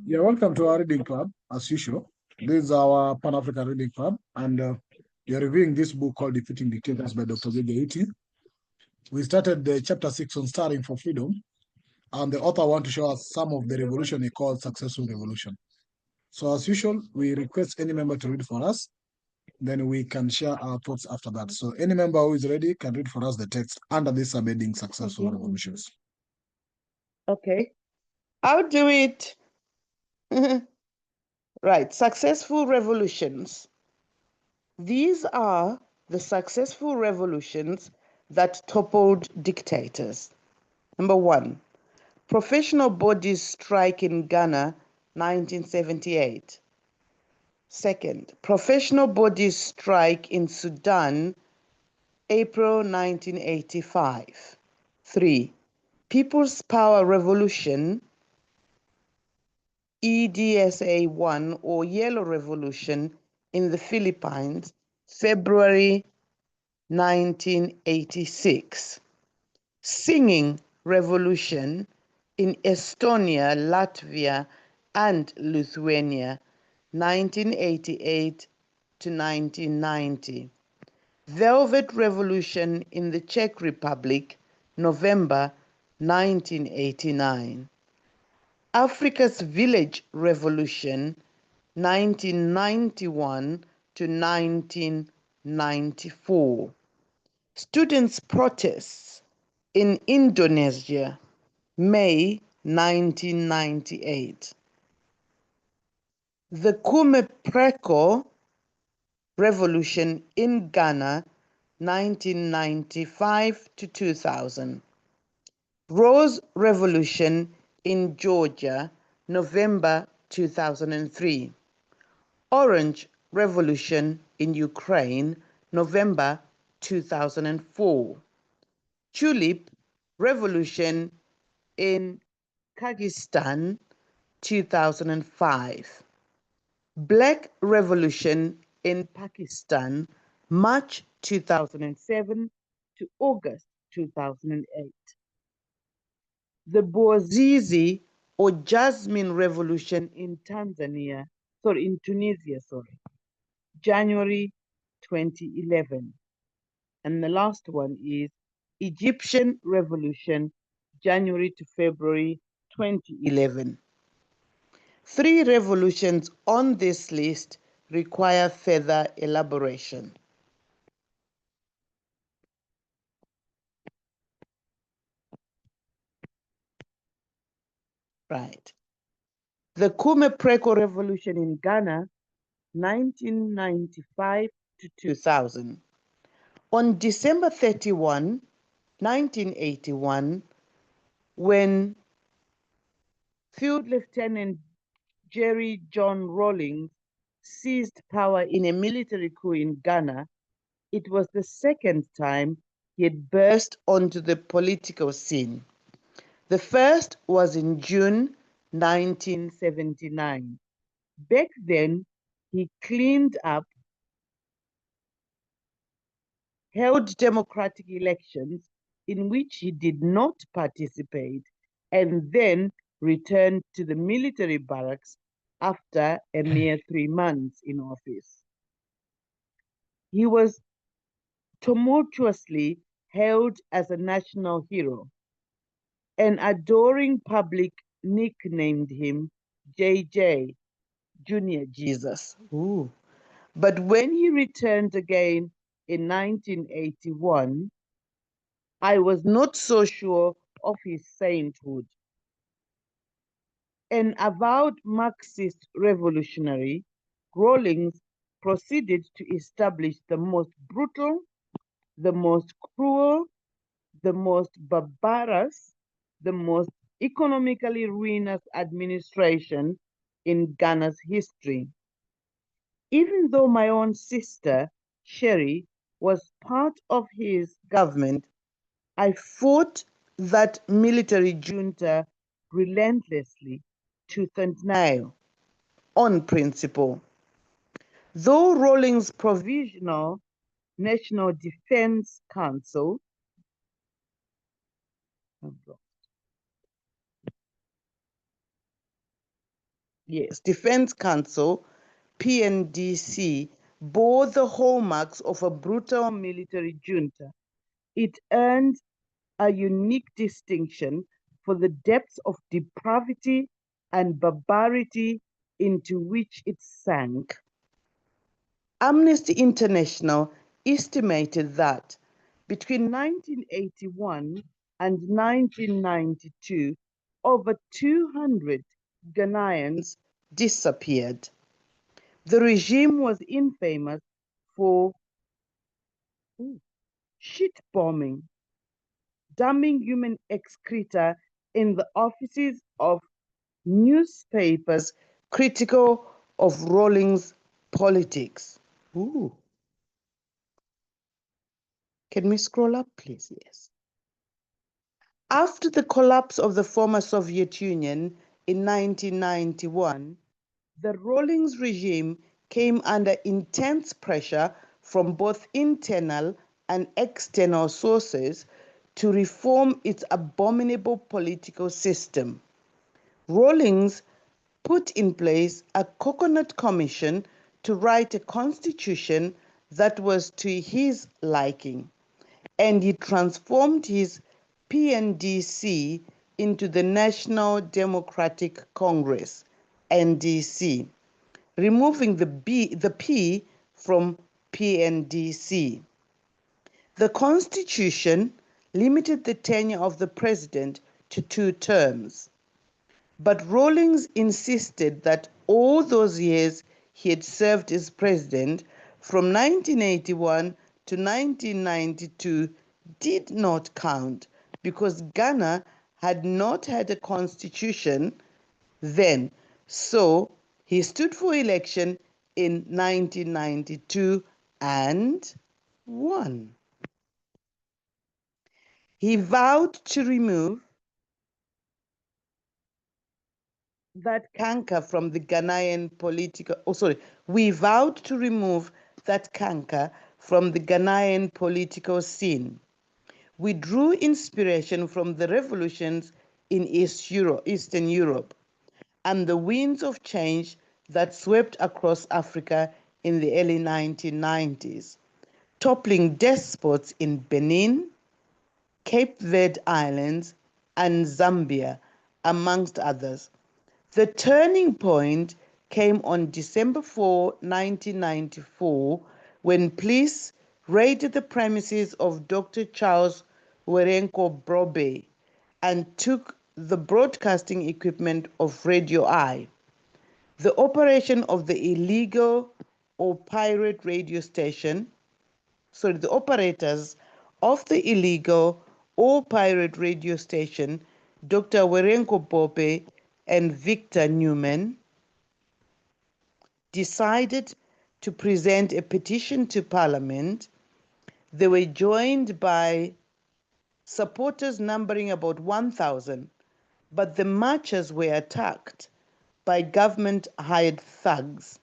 Yeah, welcome to our reading club, as usual. This is our Pan-African Reading Club, and we are reviewing this book called Defeating Dictators by Dr. Zege. We started chapter 6 on Starting for Freedom, and the author wants to show us some of the revolution he called successful revolution. So as usual, we request any member to read for us, then we can share our thoughts after that. So any member who is ready can read for us the text under this subheading Successful Revolutions. Okay, I'll do it. Right, successful revolutions. These are the successful revolutions that toppled dictators. Number 1, professional bodies strike in Ghana, 1978. Second, professional bodies strike in Sudan, April 1985. 3, People's Power Revolution, EDSA 1 or Yellow Revolution in the Philippines, February 1986. Singing Revolution in Estonia, Latvia, and Lithuania, 1988 to 1990. Velvet Revolution in the Czech Republic, November 1989. Africa's Village Revolution, 1991 to 1994. Students' protests in Indonesia, May 1998. The Kume Preko Revolution in Ghana, 1995 to 2000. Rose Revolution in Georgia, November 2003. Orange Revolution in Ukraine, November 2004. Tulip Revolution in Kyrgyzstan, 2005. Black Revolution in Pakistan, March 2007 to August 2008. The Bouazizi or Jasmine Revolution in Tunisia, January 2011. And the last one is Egyptian Revolution, January to February 2011. 3 revolutions on this list require further elaboration. Right. The Kume Preko Revolution in Ghana, 1995 to 2000. On December 31, 1981, when Field Lieutenant Jerry John Rawlings seized power in a military coup in Ghana, it was the second time he had burst onto the political scene. The first was in June 1979. Back then, he cleaned up, held democratic elections in which he did not participate, and then returned to the military barracks after a mere 3 months in office. He was tumultuously hailed as a national hero. An adoring public nicknamed him JJ, Junior Jesus. Ooh. But when he returned again in 1981, I was not so sure of his sainthood. An avowed Marxist revolutionary, Rawlings proceeded to establish the most brutal, the most cruel, the most barbarous, the most economically ruinous administration in Ghana's history. Even though my own sister, Sherry, was part of his government, I fought that military junta relentlessly, tooth and nail, on principle. Though Rawlings' Provisional National Defense Council yes, Defense Council, PNDC, bore the hallmarks of a brutal military junta. It earned a unique distinction for the depths of depravity and barbarity into which it sank. Amnesty International estimated that between 1981 and 1992, over 200 Ghanaians disappeared. The regime was infamous for shit bombing, dumping human excreta in the offices of newspapers critical of Rawlings' politics. Ooh. Can we scroll up, please? Yes. After the collapse of the former Soviet Union in 1991, the Rawlings regime came under intense pressure from both internal and external sources to reform its abominable political system. Rawlings put in place a coconut commission to write a constitution that was to his liking, and he transformed his PNDC into the National Democratic Congress, NDC, removing the P from PNDC. The Constitution limited the tenure of the president to 2 terms. But Rawlings insisted that all those years he had served as president from 1981 to 1992 did not count because Ghana had not had a constitution then. So he stood for election in 1992 and won. He vowed to remove that canker from the Ghanaian political, we vowed to remove that canker from the Ghanaian political scene. We drew inspiration from the revolutions in Eastern Europe and the winds of change that swept across Africa in the early 1990s, toppling despots in Benin, Cape Verde Islands, and Zambia, amongst others. The turning point came on December 4, 1994, when police raided the premises of Dr. Charles Werenko Brobe and took the broadcasting equipment of Radio I. The operation of the illegal or pirate radio station, the operators of the illegal or pirate radio station, Dr. Werenko Bobe and Victor Newman, decided to present a petition to Parliament. They were joined by supporters numbering about 1,000, but the marchers were attacked by government-hired thugs.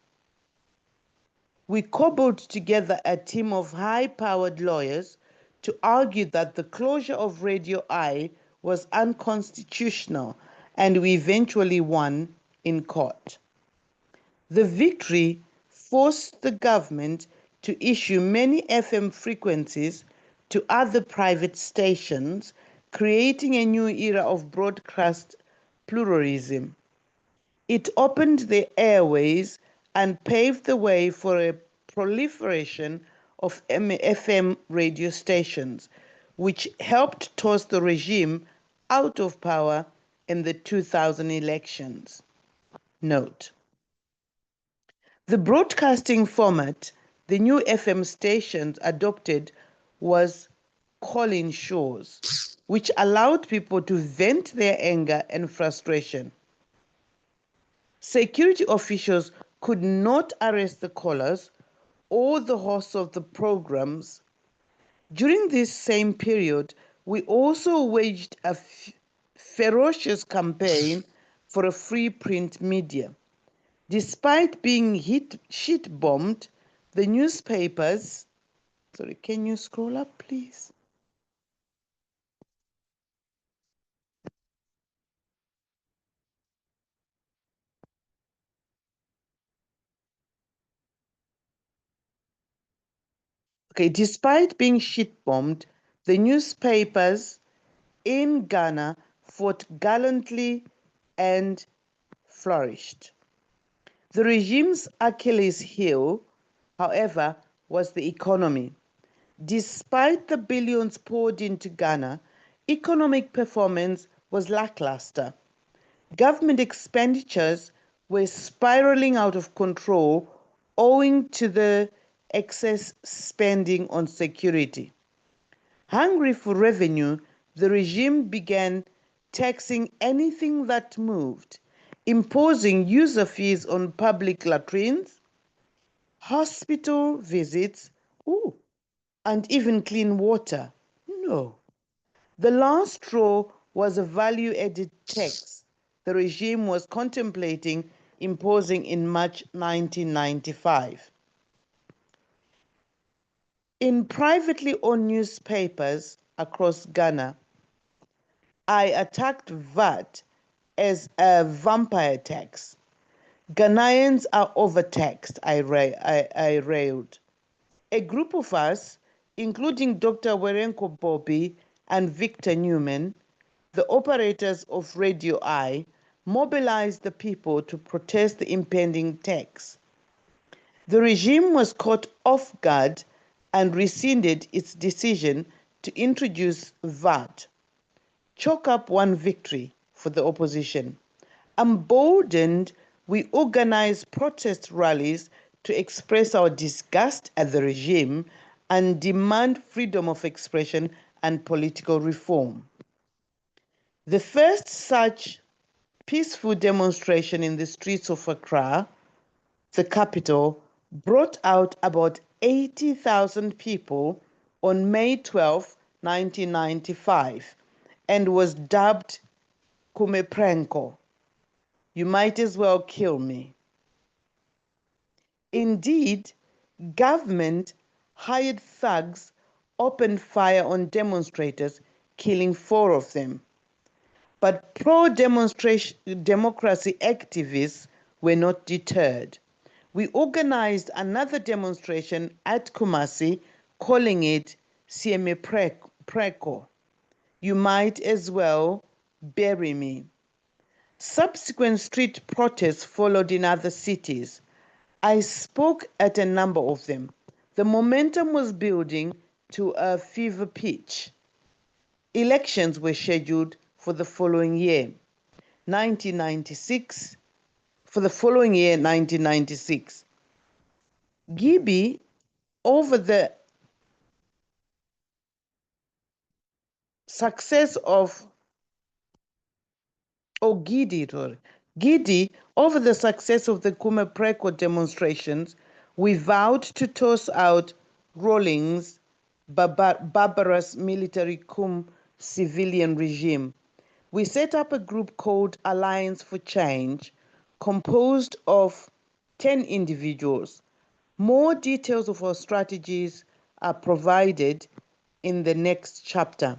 We cobbled together a team of high-powered lawyers to argue that the closure of Radio I was unconstitutional, and we eventually won in court. The victory forced the government to issue many FM frequencies to other private stations, creating a new era of broadcast pluralism. It opened the airways and paved the way for a proliferation of FM radio stations, which helped toss the regime out of power in the 2000 elections. Note: the broadcasting format the new FM stations adopted was call-in shows, which allowed people to vent their anger and frustration. Security officials could not arrest the callers or the hosts of the programs. During this same period, we also waged a ferocious campaign for a free print media. Despite being shit-bombed, the newspapers, can you scroll up, please? Okay, despite being shit-bombed, the newspapers in Ghana fought gallantly and flourished. The regime's Achilles heel, however, was the economy. Despite the billions poured into Ghana, economic performance was lackluster. Government expenditures were spiraling out of control owing to the excess spending on security. Hungry for revenue, the regime began taxing anything that moved, imposing user fees on public latrines, hospital visits, and even clean water. No. The last straw was a value-added tax the regime was contemplating imposing in March 1995. In privately owned newspapers across Ghana, I attacked VAT as a vampire tax. Ghanaians are overtaxed, I railed. A group of us, including Dr. Werenko Bobby and Victor Newman, the operators of Radio I, mobilized the people to protest the impending tax. The regime was caught off guard and rescinded its decision to introduce VAT. Chalk up one victory for the opposition. Emboldened, we organized protest rallies to express our disgust at the regime and demand freedom of expression and political reform. The first such peaceful demonstration in the streets of Accra, the capital, brought out about 80,000 people on May 12, 1995, and was dubbed Kume Preko. You might as well kill me. Indeed, government hired thugs, opened fire on demonstrators, killing 4 of them. But pro-democracy activists were not deterred. We organized another demonstration at Kumasi, calling it Kume Preko. You might as well bury me. Subsequent street protests followed in other cities. I spoke at a number of them. The momentum was building to a fever pitch. Elections were scheduled for the following year, 1996. For the following year, 1996. Gibi, over the success of Gidi, over the success of the Kume Preko demonstrations, we vowed to toss out Rawlings' barbarous military coup civilian regime. We set up a group called Alliance for Change, composed of 10 individuals. More details of our strategies are provided in the next chapter.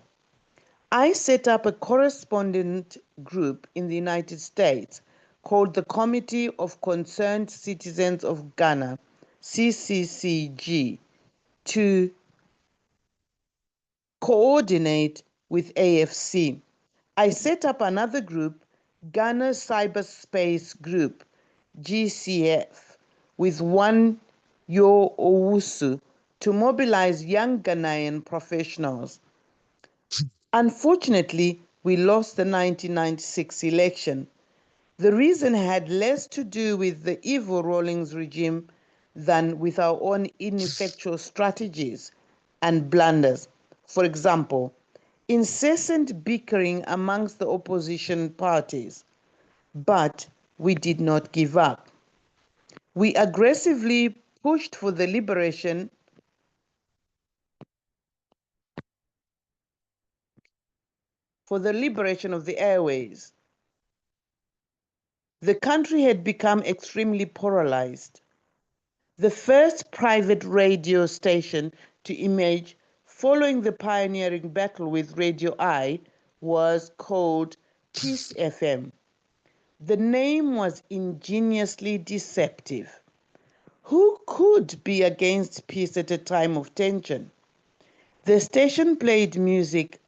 I set up a correspondent group in the United States called the Committee of Concerned Citizens of Ghana, CCCG, to coordinate with AFC. I set up another group, Ghana Cyberspace Group, GCF, with one Yo Owusu to mobilize young Ghanaian professionals. Unfortunately, we lost the 1996 election. The reason had less to do with the evil Rawlings regime than with our own ineffectual strategies and blunders. For example, incessant bickering amongst the opposition parties. But we did not give up. We aggressively pushed for the liberation of the airways. The country had become extremely polarized. The first private radio station to emerge following the pioneering battle with Radio I was called Peace FM. The name was ingeniously deceptive. Who could be against peace at a time of tension? The station played music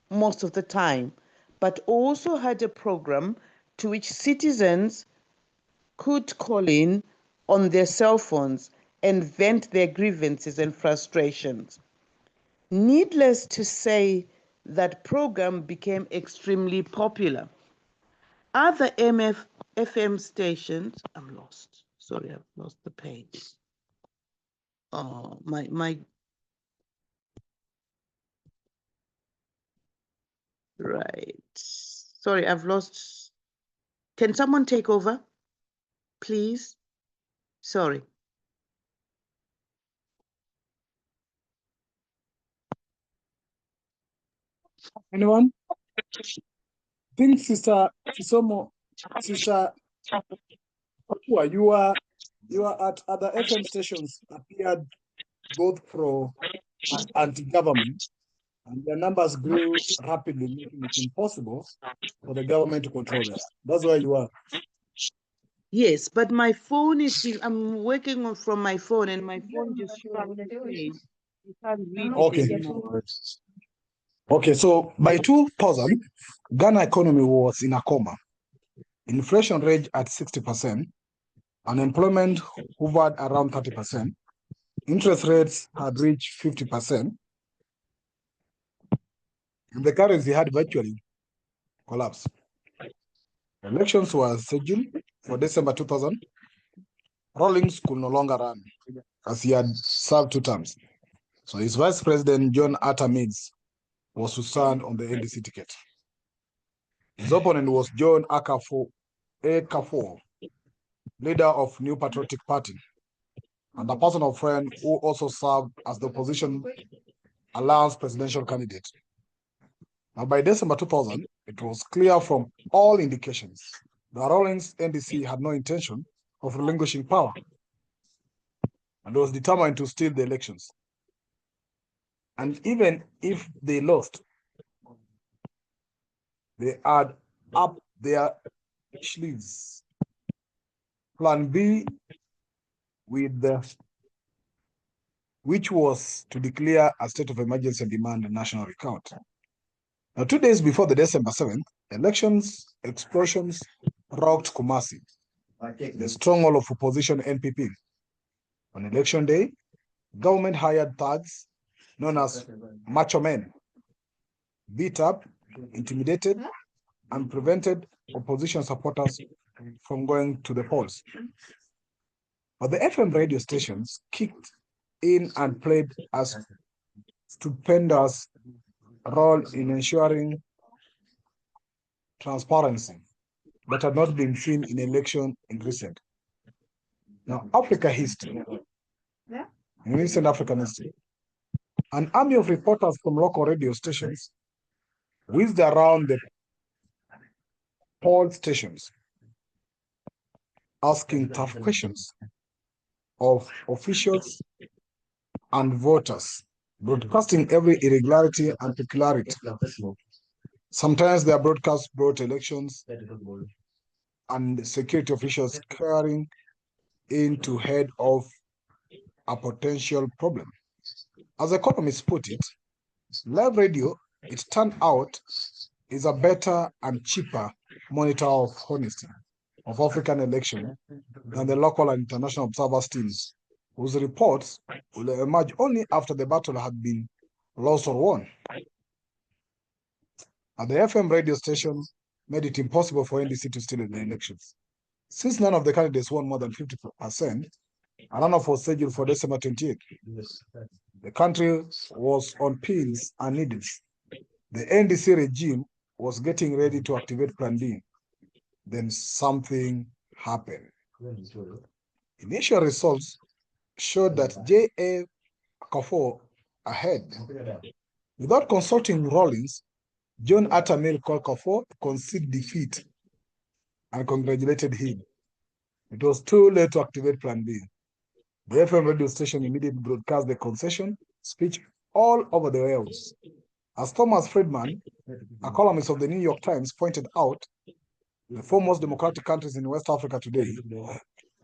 most of the time, but also had a program to which citizens could call in on their cell phones and vent their grievances and frustrations. Needless to say, that program became extremely popular. Other FM stations, I'm lost. Sorry, I've lost the page. Oh, my. Right. Sorry, I've lost. Can someone take over, please? Sorry. Anyone? I think Sister Sisomo, Sister Papua, you are at other FM stations appeared both pro and anti-government, and their numbers grew rapidly, making it impossible for the government to control them. That's where you are. Yes, but my phone is still, I'm working on from my phone and my phone just shrunk the page. You can't read Okay. it anymore. Okay, so by 2000, Ghana economy was in a coma. Inflation rate at 60%, unemployment hovered around 30%, interest rates had reached 50%, and the currency had virtually collapsed. Elections were scheduled for December 2000. Rawlings could no longer run as he had served 2 terms. So his vice president, John Rawlings, was to stand on the NDC ticket. His opponent was John Akafor, leader of New Patriotic Party, and a personal friend who also served as the opposition alliance presidential candidate. Now, by December 2000, it was clear from all indications that Rawlings' NDC had no intention of relinquishing power and was determined to steal the elections. And even if they lost, they had up their sleeves Plan B, which was to declare a state of emergency and demand a national recount. Now, 2 days before the December 7th, elections explosions rocked Kumasi, the stronghold of opposition NPP. On election day, government hired thugs known as macho men, beat up, intimidated, and prevented opposition supporters from going to the polls. But the FM radio stations kicked in and played a stupendous role in ensuring transparency that had not been seen in election in recent. Now, Africa history, in recent African history, an army of reporters from local radio stations whizzed around the poll stations, asking tough questions of officials and voters, broadcasting every irregularity and peculiarity. Sometimes their broadcasts brought elections and security officials carrying in to head off a potential problem. As economists put it, live radio, it turned out, is a better and cheaper monitor of honesty of African election than the local and international observers teams, whose reports will emerge only after the battle had been lost or won. And the FM radio station made it impossible for NDC to steal the elections. Since none of the candidates won more than 50%, a runoff was scheduled for December 28th. The country was on pins and needles. The NDC regime was getting ready to activate Plan B. Then something happened. Initial results showed that J.A. Akafor ahead. Without consulting Rawlings, John Atamil called Akafor to concede defeat and congratulated him. It was too late to activate Plan B. The FM radio station immediately broadcast the concession speech all over the world. As Thomas Friedman, a columnist of the New York Times, pointed out, the foremost democratic countries in West Africa today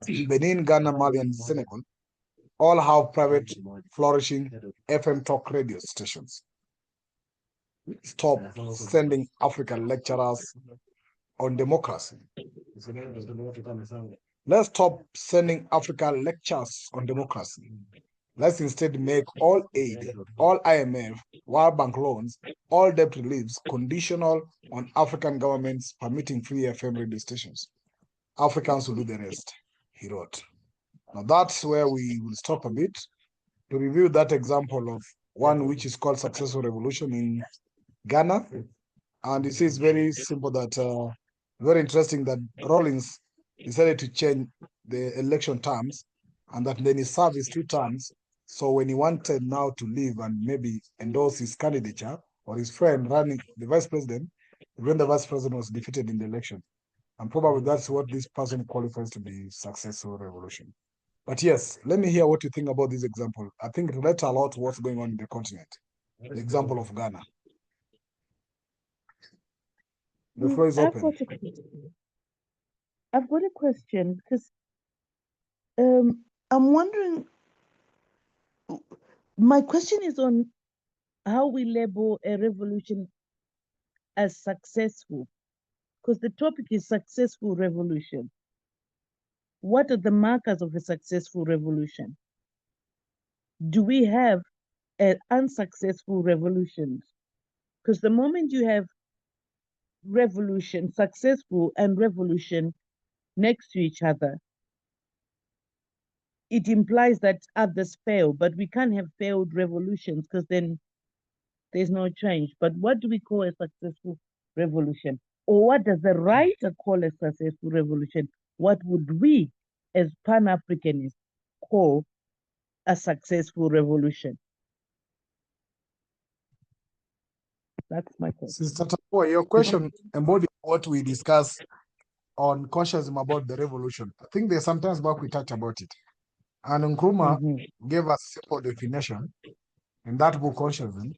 Benin, Ghana, Mali, and Senegal all have private, flourishing FM talk radio stations. Stop sending African lecturers on democracy. Let's stop sending African lectures on democracy. Let's instead make all aid, all IMF, World Bank loans, all debt reliefs conditional on African governments permitting free FM radio stations. Africans will do the rest, he wrote. Now that's where we will stop a bit to review that example of one which is called successful revolution in Ghana. And it is very simple that, very interesting that Rawlings decided to change the election terms and that then he served his 2 terms. So when he wanted now to leave and maybe endorse his candidature or his friend running the vice president, when the vice president was defeated in the election. And probably that's what this person qualifies to be successful revolution. But yes, let me hear what you think about this example. I think it relates a lot to what's going on in the continent. The example of Ghana. The floor is open. I've got a question because I'm wondering, my question is on how we label a revolution as successful, because the topic is successful revolution. What are the markers of a successful revolution? Do we have an unsuccessful revolution? Because the moment you have revolution, successful and revolution next to each other, it implies that others fail, but we can't have failed revolutions because then there's no change. But what do we call a successful revolution? Or what does the writer call a successful revolution? What would we as Pan-Africanists call a successful revolution? That's my question. Sister Tapua, your question embodies what we discussed on consciousness about the revolution. I think there's sometimes back we touch about it. And Nkrumah gave us a simple definition in that book, Consciousness.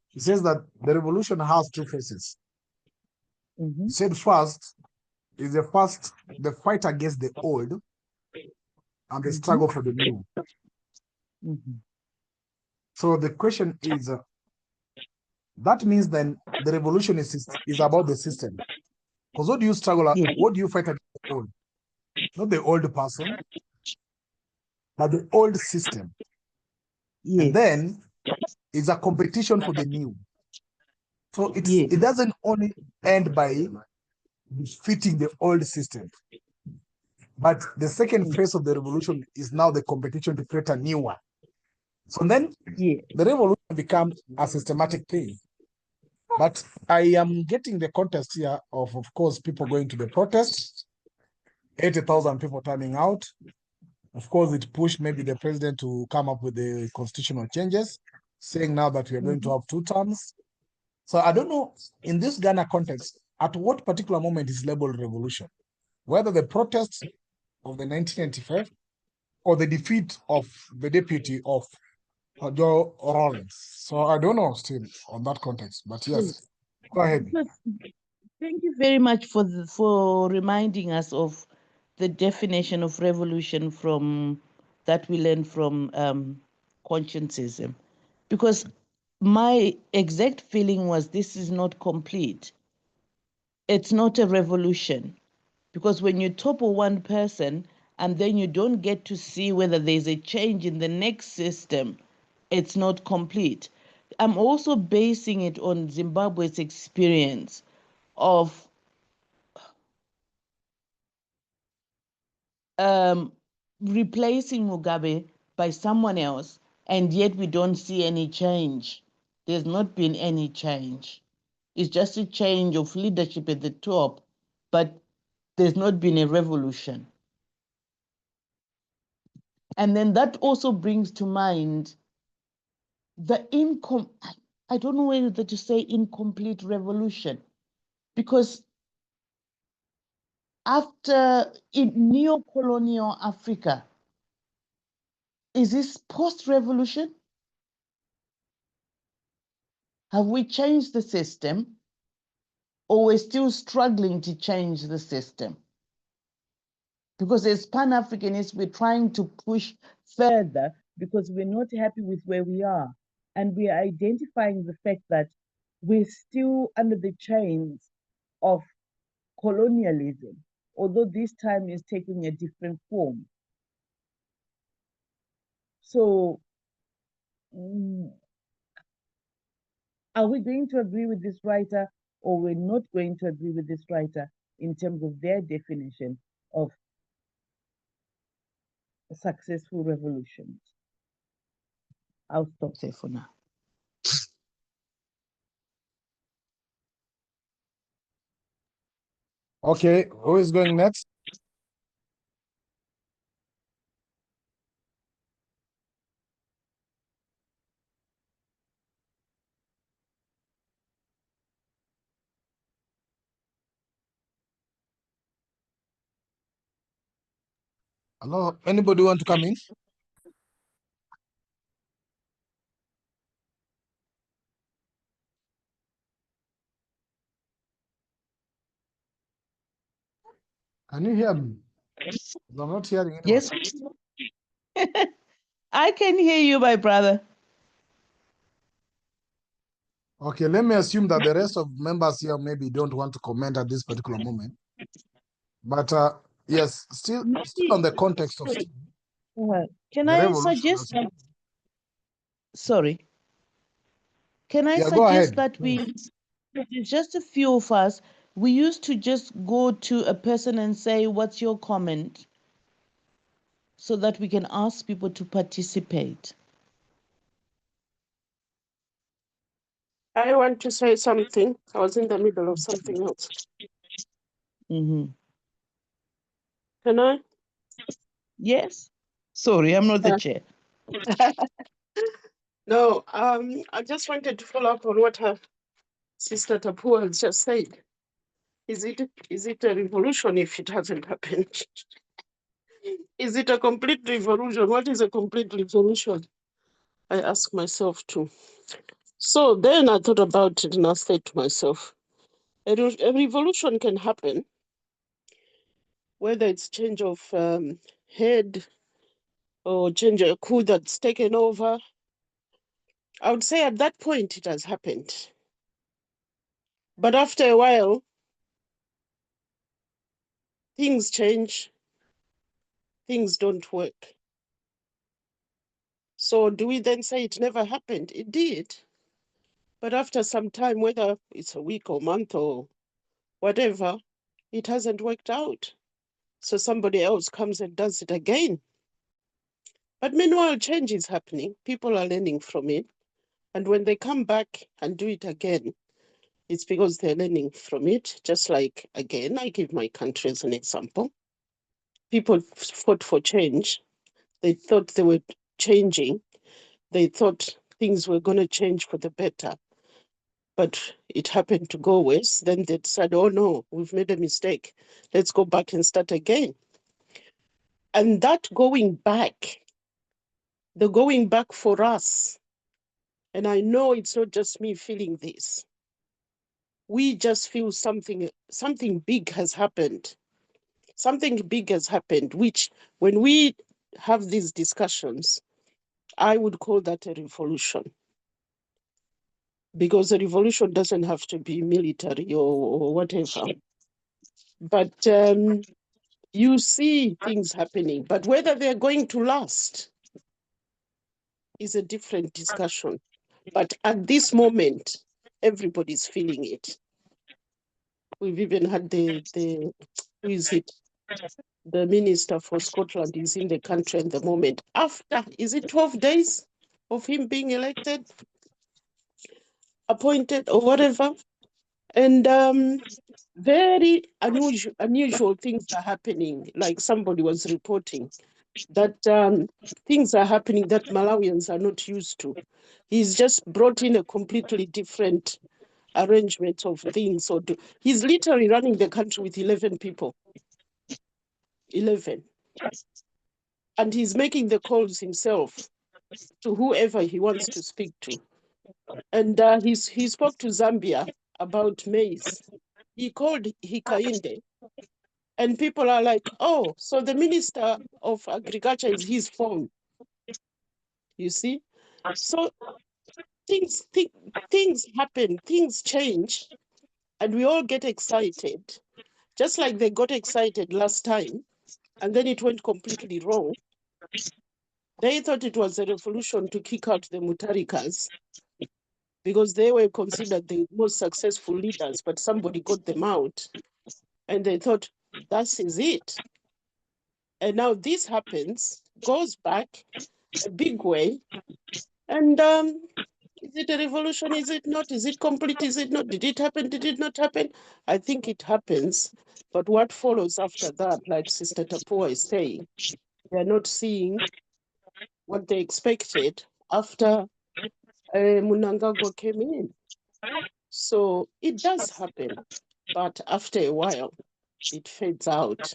He says that the revolution has 2 phases. He said first is the fight against the old and the struggle for the new. So the question is, that means then the revolution is about the system. Because what do you struggle at? What do you fight against the old? Not the old person, but the old system. And then it's a competition for the new. So it doesn't only end by defeating the old system, but the second phase of the revolution is now the competition to create a new one. So then the revolution becomes a systematic thing. But I am getting the context here of course, people going to the protest, 80,000 people turning out. Of course, it pushed maybe the president to come up with the constitutional changes, saying now that we are going to have 2 terms. So I don't know, in this Ghana context, at what particular moment is labeled revolution? Whether the protest of the 1995 or the defeat of the deputy of John Rawlings. So I don't know still on that context, but yes, go ahead. Thank you very much for reminding us of the definition of revolution from that we learned from conscientism, because my exact feeling was this is not complete. It's not a revolution, because when you topple one person and then you don't get to see whether there's a change in the next system, it's not complete. I'm also basing it on Zimbabwe's experience of replacing Mugabe by someone else, and yet we don't see any change. There's not been any change. It's just a change of leadership at the top, but there's not been a revolution. And then that also brings to mind the I don't know whether to say incomplete revolution, because after in neo-colonial Africa, is this post-revolution? Have we changed the system, or we're still struggling to change the system? Because as Pan-Africanists, we're trying to push further because we're not happy with where we are. And we are identifying the fact that we're still under the chains of colonialism, although this time is taking a different form. So, are we going to agree with this writer, or we're not going to agree with this writer in terms of their definition of successful revolutions? I'll stop there for now. Okay, who is going next? Hello, anybody want to come in? Can you hear me? I'm not hearing anyone. Yes. I can hear you, my brother. Okay, let me assume that the rest of members here maybe don't want to comment at this particular moment. But yes, still on the context of can I suggest? Sorry. Can I suggest that just a few of us, we used to just go to a person and say, "What's your comment?" so that we can ask people to participate. I want to say something. I was in the middle of something else. Mm-hmm. Can I? Yes. Sorry, I'm not the chair. No, I just wanted to follow up on what her sister Tapua has just said. Is it a revolution if it hasn't happened? Is it a complete revolution? What is a complete revolution? I ask myself too. So then I thought about it and I said to myself, a revolution can happen, whether it's change of head or change a coup that's taken over. I would say at that point it has happened. But after a while, things change, things don't work. So do we then say it never happened? It did. But after some time, whether it's a week or month or whatever, it hasn't worked out. So somebody else comes and does it again. But meanwhile, change is happening. People are learning from it. And when they come back and do it again, it's because they're learning from it. Just like, again, I give my country as an example. People fought for change. They thought they were changing. They thought things were going to change for the better. But it happened to go worse. Then they said, oh no, we've made a mistake. Let's go back and start again. And that going back, the going back for us, and I know it's not just me feeling this, we just feel something big has happened. Something big has happened, which when we have these discussions, I would call that a revolution. Because a revolution doesn't have to be military or whatever. But you see things happening. But whether they're going to last is a different discussion. But at this moment, everybody's feeling it. We've even had the who is it? The minister for Scotland is in the country at the moment. After, is it 12 days of him being elected, appointed or whatever? And very unusual things are happening. Like somebody was reporting that things are happening that Malawians are not used to. He's just brought in a completely different arrangement of things. He's literally running the country with 11 people. 11. And he's making the calls himself to whoever he wants to speak to. And he spoke to Zambia about maize. He called Hikainde And people are like, oh, so the Minister of Agriculture is his phone. You see? So things happen, things change, and we all get excited. Just like they got excited last time, and then it went completely wrong. They thought it was a revolution to kick out the Mutarikas because they were considered the most successful leaders, but somebody got them out. And they thought, that is it. And now this happens, goes back a big way. And is it a revolution? Is it not? Is it complete? Is it not? Did it happen? Did it not happen? I think it happens. But what follows after that, like Sister Tapua is saying, they're not seeing what they expected after Munangagwa came in. So it does happen. But after a while, it fades out.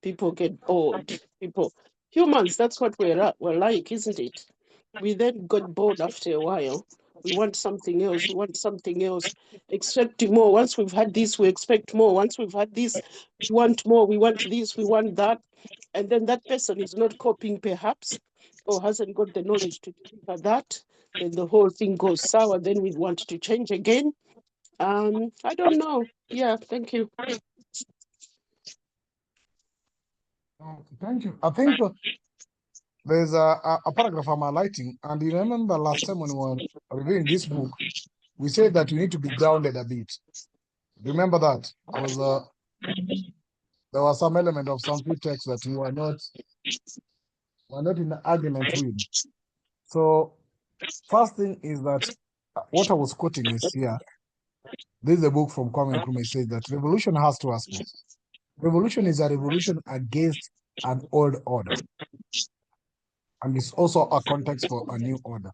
People get bored. Humans, that's what we're like, isn't it? We then got bored after a while. We want something else. We want something else. Expecting more. Once we've had this, we expect more. Once we've had this, we want more. We want this, we want that. And then that person is not coping, perhaps, or hasn't got the knowledge to deliver that. Then the whole thing goes sour. Then we want to change again. I don't know. Yeah, thank you. Thank you. I think there's a paragraph I'm highlighting, and you remember last time when we were reviewing this book, we said that we need to be grounded a bit. Remember that? There was some element of some few texts that we were not in agreement with. So first thing is that what I was quoting is here. This is a book from Kwame Nkrumah. Says that revolution has two aspects. Revolution is a revolution against an old order, and it's also a context for a new order.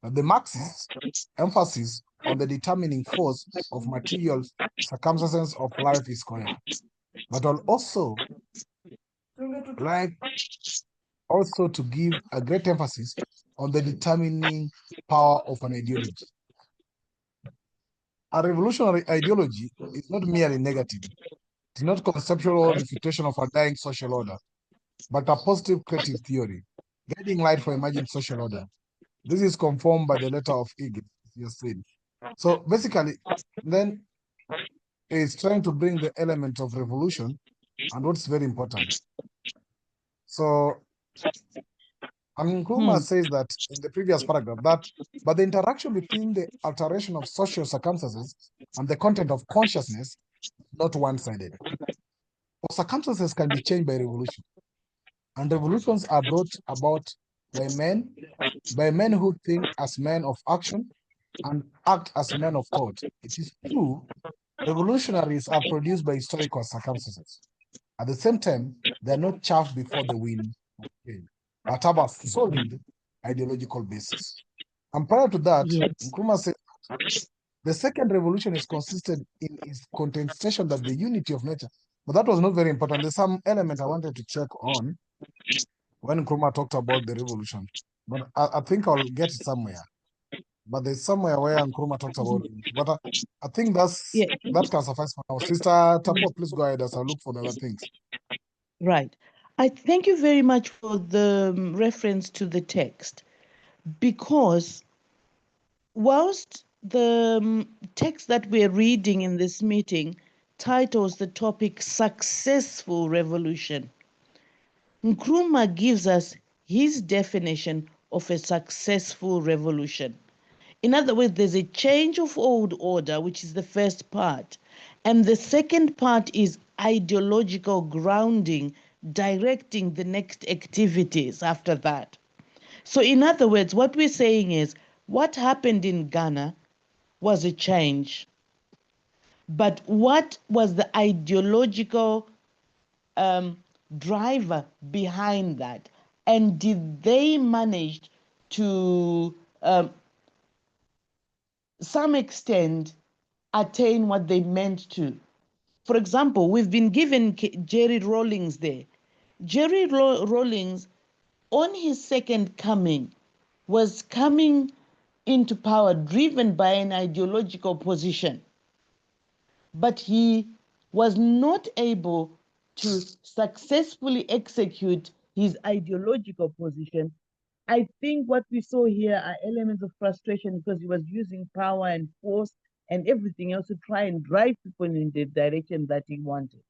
The Marxist emphasis on the determining force of material circumstances of life is correct, but I'll also like to give a great emphasis on the determining power of an ideology. A revolutionary ideology is not merely negative. It's not conceptual refutation of a dying social order, but a positive creative theory, guiding light for emerging social order. This is confirmed by the letter of Hegel, you said. So basically, then it's trying to bring the element of revolution and what's very important. So, Nkrumah says that in the previous paragraph but the interaction between the alteration of social circumstances and the content of consciousness, not one-sided. Circumstances can be changed by revolution, and revolutions are brought about by men who think as men of action and act as men of thought. It is true, revolutionaries are produced by historical circumstances. At the same time, they are not chaff before the wind, but have a solid ideological basis. And prior to that, Nkrumah said the second revolution is consistent in its contestation that the unity of nature. But that was not very important. There's some element I wanted to check on when Nkrumah talked about the revolution. But I think I'll get it somewhere. But there's somewhere where Nkrumah talks about it. But I think that can suffice for now. Sister Tapo, please go ahead as I look for the other things. Right. I thank you very much for the reference to the text, because whilst the text that we're reading in this meeting titles the topic Successful Revolution, Nkrumah gives us his definition of a successful revolution. In other words, there's a change of old order, which is the first part. And the second part is ideological grounding, directing the next activities after that. So in other words, what we're saying is what happened in Ghana was a change. But what was the ideological driver behind that? And did they manage to some extent attain what they meant to? For example, we've been given Jerry Rawlings there. Jerry Rawlings, on his second coming, was coming into power driven by an ideological position. But he was not able to successfully execute his ideological position, I think what we saw here are elements of frustration because he was using power and force and everything else to try and drive people in the direction that he wanted.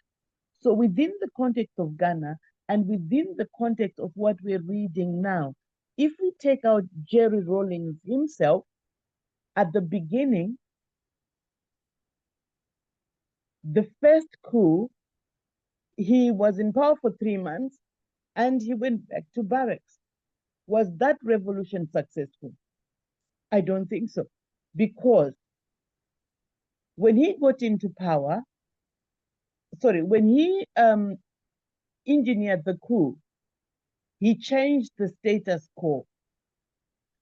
So within the context of Ghana and within the context of what we're reading now, if we take out Jerry Rawlings himself, at the beginning, the first coup, he was in power for 3 months and he went back to barracks. Was that revolution successful? I don't think so. Because when he got into power, when he engineered the coup, he changed the status quo.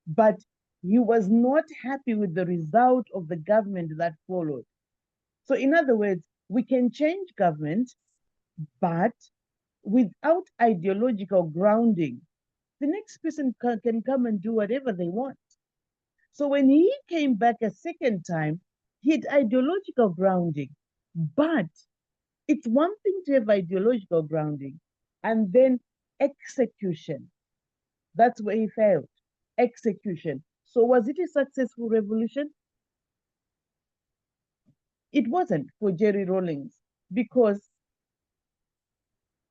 But he was not happy with the result of the government that followed. So in other words, we can change government, but without ideological grounding, the next person can come and do whatever they want. So when he came back a second time, he had ideological grounding. But it's one thing to have ideological grounding and then execution. That's where he failed. Execution. So was it a successful revolution? It wasn't for Jerry Rawlings because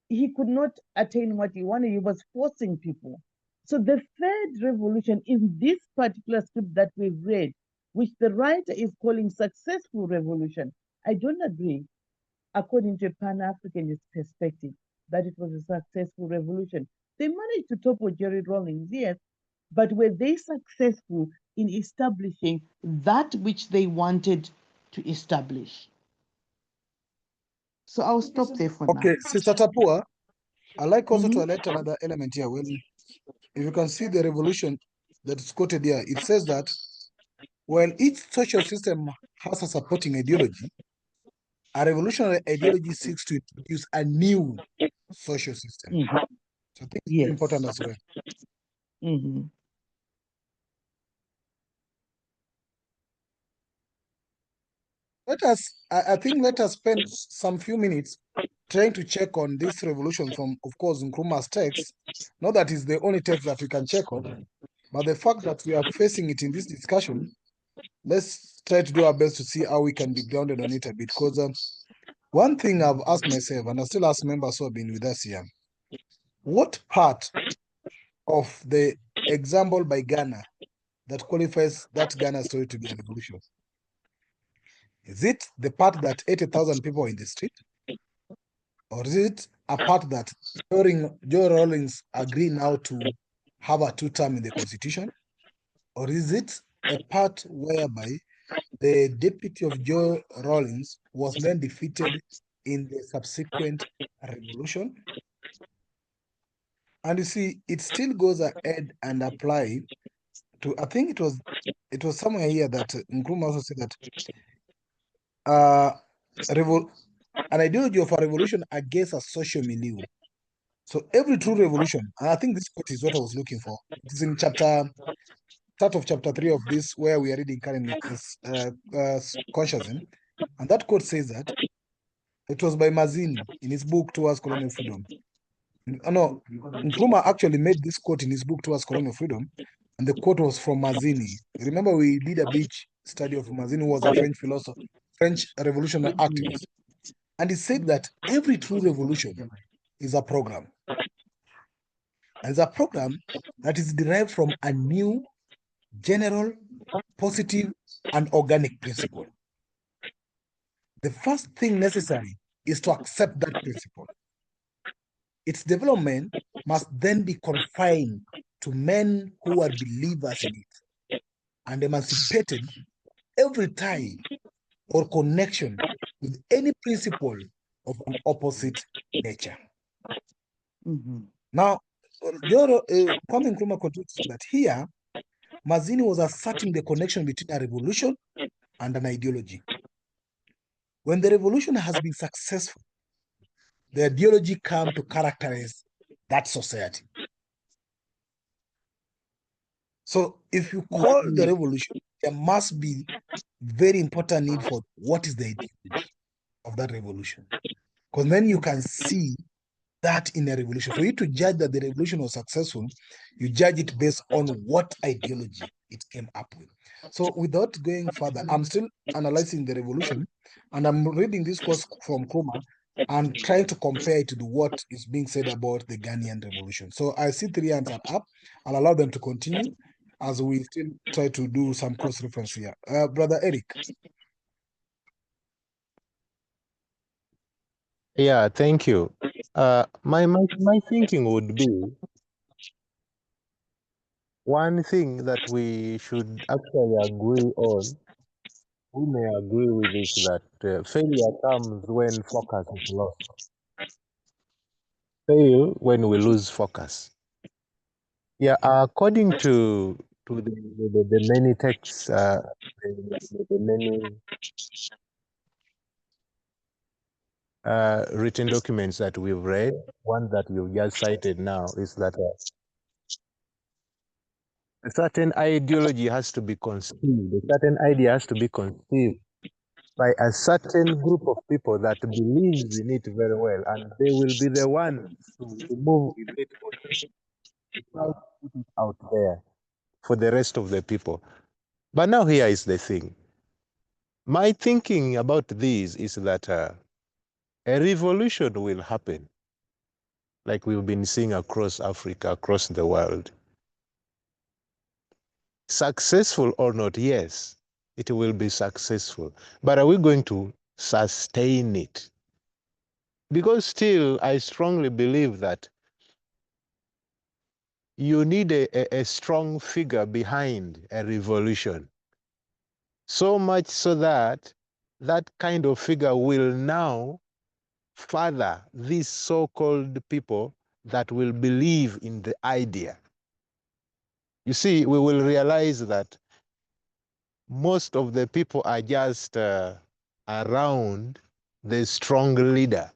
he could not attain what he wanted. He was forcing people. So the third revolution in this particular script that we've read, which the writer is calling successful revolution, I don't agree, according to a Pan-Africanist perspective, that it was a successful revolution. They managed to topple Jerry Rawlings, yes, but were they successful in establishing that which they wanted to establish? So I'll stop there for now. Okay, Sister Tapua, I like also to highlight another element here. When, if you can see the revolution that is quoted here, it says that while each social system has a supporting ideology, a revolutionary ideology seeks to introduce a new social system. So I think it's very important as well. I think let us spend some few minutes trying to check on this revolution from, of course, Nkrumah's text. Not that it's the only text that we can check on, but the fact that we are facing it in this discussion, let's try to do our best to see how we can be grounded on it a bit. Because one thing I've asked myself, and I still ask members who have been with us here, what part of the example by Ghana that qualifies that Ghana story to be a revolution? Is it the part that 80,000 people are in the street? Or is it a part that Joe Rawlings agree now to have a 2-term in the constitution? Or is it a part whereby the deputy of Joe Rawlings was then defeated in the subsequent revolution? And you see, it still goes ahead and apply to, I think it was somewhere here that Nkrumah also said that an ideology of a revolution against a social milieu. So every true revolution, and I think this quote is what I was looking for. It is in start of chapter 3 of this, where we are reading currently, Consciousness. And that quote says that it was by Mazzini in his book Towards Colonial Freedom. No, Nkrumah actually made this quote in his book Towards Colonial Freedom, and the quote was from Mazzini. Remember, we did a big study of Mazzini, who was a French philosopher, French revolutionary activist. And he said that every true revolution is a program. And it's a program that is derived from a new, general, positive, and organic principle. The first thing necessary is to accept that principle. Its development must then be confined to men who are believers in it and emancipated every tie or connection with any principle of an opposite nature. Now, Kwame Nkrumah continues to say that here, Mazzini was asserting the connection between a revolution and an ideology. When the revolution has been successful, the ideology comes to characterize that society. So if you call the revolution, there must be very important need for what is the ideology of that revolution. Because then you can see that in a revolution. For you to judge that the revolution was successful, you judge it based on what ideology it came up with. So without going further, I'm still analyzing the revolution, and I'm reading this course from Kume and trying to compare it to what is being said about the Ghanaian revolution. So I see 3 hands are up. I'll allow them to continue as we still try to do some cross-reference here. Brother Eric. Yeah, thank you. My thinking would be one thing that we should actually agree on, we may agree with is that failure comes when focus is lost. Fail when we lose focus. Yeah, according to the many texts, the many written documents that we've read, one that you've just cited now is that a certain ideology has to be conceived, a certain idea has to be conceived by a certain group of people that believes in it very well, and they will be the ones to move with it without putting it out there for the rest of the people. But now here is the thing. My thinking about this is that a revolution will happen, like we've been seeing across Africa, across the world. Successful or not, yes, it will be successful. But are we going to sustain it? Because still, I strongly believe that you need a strong figure behind a revolution. So much so that that kind of figure will now further these so-called people that will believe in the idea. You see, we will realize that most of the people are just around the strong leader.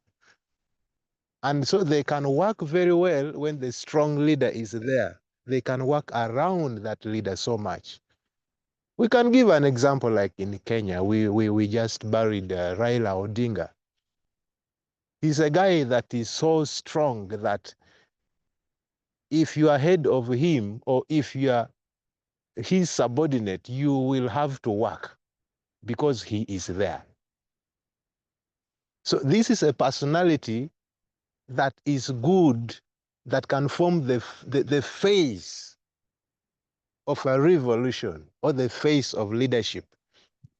And so they can work very well when the strong leader is there. They can work around that leader so much. We can give an example like in Kenya. We just buried Raila Odinga. He's a guy that is so strong that if you are ahead of him or if you are his subordinate, you will have to work because he is there. So this is a personality that is good, that can form the face of a revolution or the face of leadership.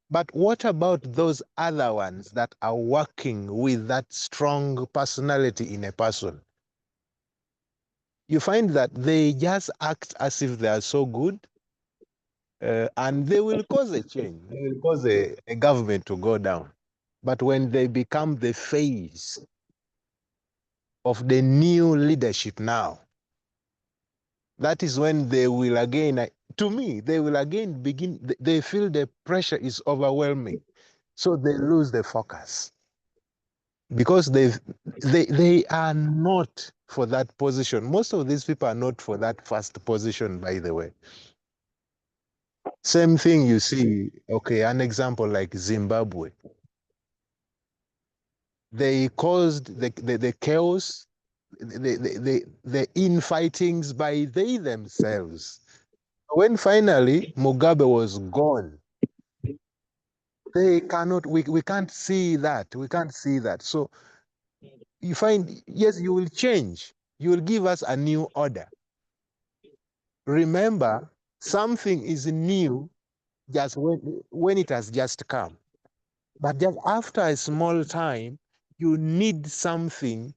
But what about those other ones that are working with that strong personality in a person? You find that they just act as if they are so good, and they will cause a change. They will cause a government to go down. But when they become the face of the new leadership now, that is when they will again, to me, they will again begin, they feel the pressure is overwhelming. So they lose the focus because they are not for that position. Most of these people are not for that first position, by the way. Same thing you see, okay, an example like Zimbabwe. They caused the chaos, the infightings by they themselves. When finally Mugabe was gone, they cannot, we can't see that. We can't see that. So you find, yes, you will change. You will give us a new order. Remember, something is new just when it has just come. But just after a small time, you need something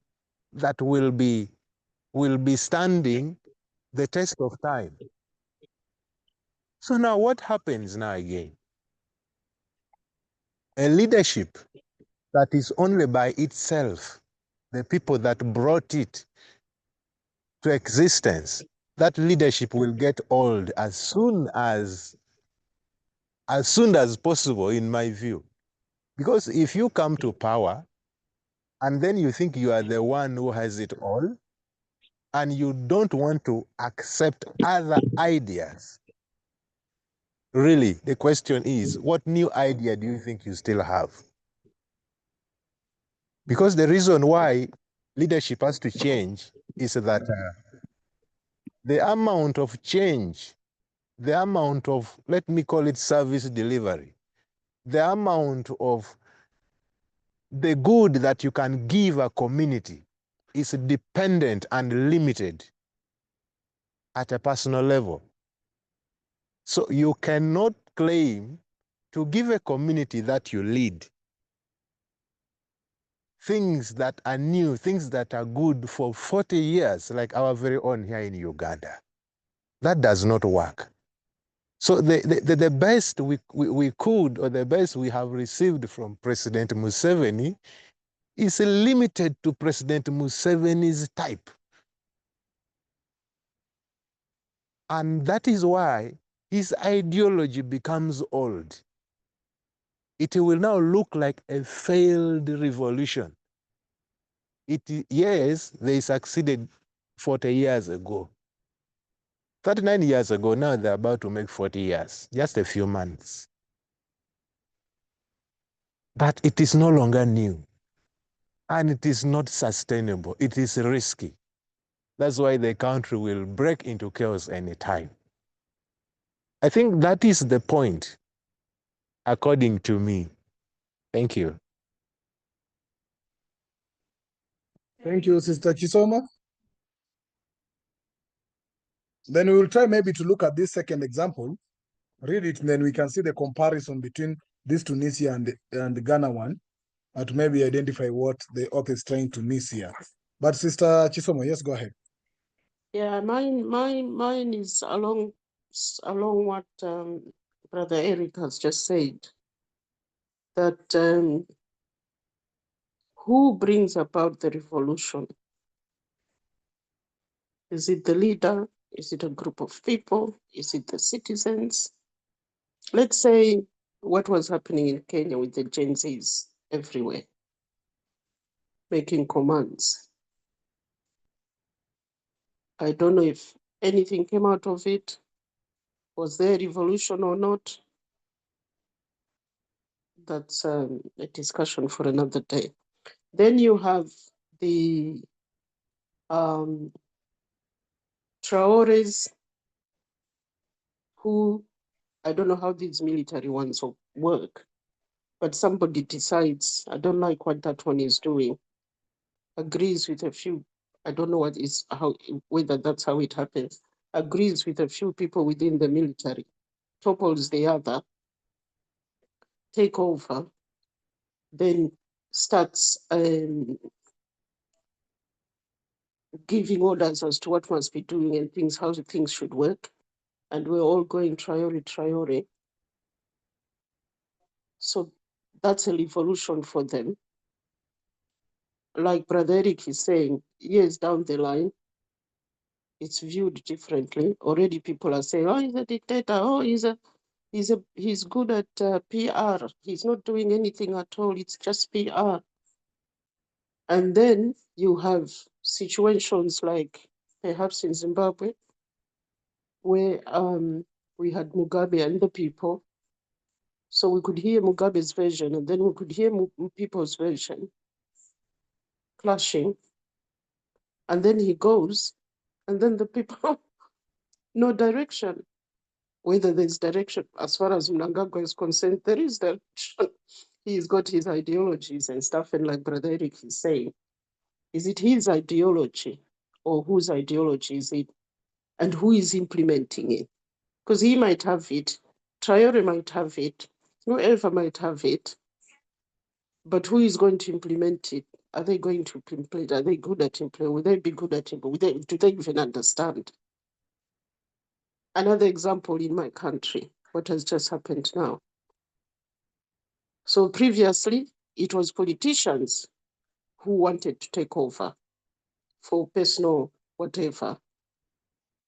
that will be standing the test of time. So now what happens now again? A leadership that is only by itself, the people that brought it to existence, that leadership will get old as soon as possible, in my view. Because if you come to power and then you think you are the one who has it all, and you don't want to accept other ideas, really, the question is, what new idea do you think you still have? Because the reason why leadership has to change is that the amount of change, the amount of, let me call it service delivery, the amount of the good that you can give a community is dependent and limited at a personal level. So you cannot claim to give a community that you lead things that are new, things that are good for 40 years, like our very own here in Uganda. That does not work. So the best we could, or the best we have received from President Museveni is limited to President Museveni's type. And that is why his ideology becomes old. It will now look like a failed revolution. Yes, they succeeded 40 years ago. 39 years ago, now they're about to make 40 years, just a few months. But it is no longer new. And it is not sustainable. It is risky. That's why the country will break into chaos anytime. I think that is the point, according to me. Thank you. Thank you, Sister Chisoma. Then we will try maybe to look at this second example, read it, and then we can see the comparison between this Tunisia and the Ghana one, and to maybe identify what the author is trying to miss here. But Sister Chisoma, yes, go ahead. Yeah, mine is along what Brother Eric has just said. That who brings about the revolution? Is it the leader? Is it a group of people? Is it the citizens? Let's say what was happening in Kenya with the Gen Zs everywhere, making commands. I don't know if anything came out of it. Was there a revolution or not? That's a discussion for another day. Then you have the Traores, who, I don't know how these military ones work, but somebody decides, I don't like what that one is doing, agrees with a few, I don't know whether that's how it happens, agrees with a few people within the military, topples the other, take over, then starts giving orders as to what must be doing and how things should work. And we're all going triore. So that's a revolution for them. Like Brother Eric is saying, years down the line, it's viewed differently. Already people are saying, oh, he's a dictator. Oh, he's good at PR. He's not doing anything at all. It's just PR. And then you have situations like perhaps in Zimbabwe, where we had Mugabe and the people. So we could hear Mugabe's version, and then we could hear people's version clashing. And then he goes, and then the people, no direction. Whether there's direction, as far as Mnangagwa is concerned, there is direction. He's got his ideologies and stuff, and like Brother Eric is saying, is it his ideology or whose ideology is it? And who is implementing it? Because he might have it, Traore might have it, whoever might have it, but who is going to implement it? Are they going to implement? Are they good at implementing? Will they be good at implementing? Do they even understand? Another example in my country, what has just happened now. So previously, it was politicians who wanted to take over for personal whatever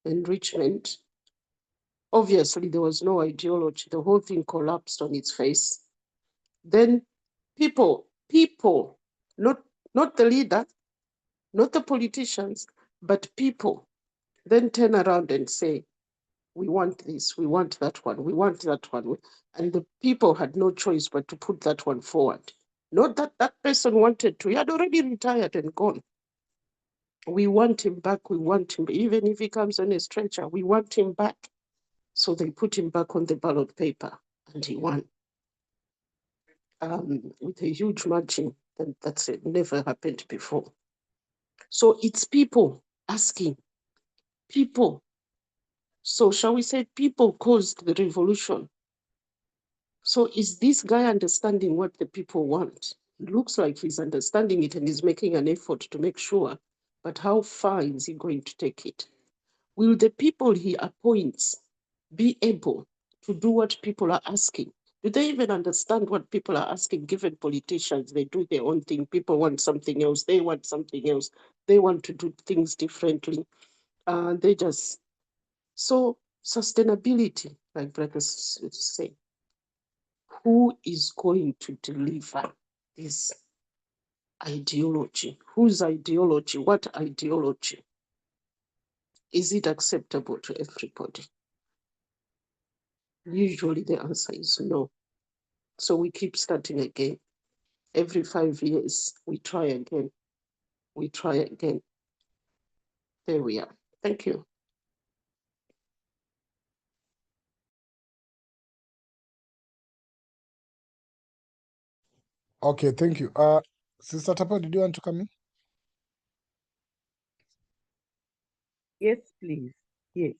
enrichment. Obviously, there was no ideology. The whole thing collapsed on its face. Then people, not the leader, not the politicians, but people, then turn around and say, we want this, we want that one, we want that one. And the people had no choice but to put that one forward. Not that that person wanted to. He had already retired and gone. We want him back. We want him, even if he comes on a stretcher, we want him back. So they put him back on the ballot paper and he won with a huge margin. That's it. Never happened before. So it's people asking, people. So shall we say people caused the revolution? So is this guy understanding what the people want? It looks like he's understanding it and he's making an effort to make sure. But how far is he going to take it? Will the people he appoints be able to do what people are asking? Do they even understand what people are asking, given politicians? They do their own thing. People want something else. They want something else. They want to do things differently. They just... So sustainability, like brothers say, who is going to deliver this ideology? Whose ideology? What ideology? Is it acceptable to everybody? Usually the answer is no. So we keep starting again. Every 5 years, we try again. We try again. There we are. Thank you. Okay, thank you. Sister Tapa, did you want to come in? Yes, please. Yes.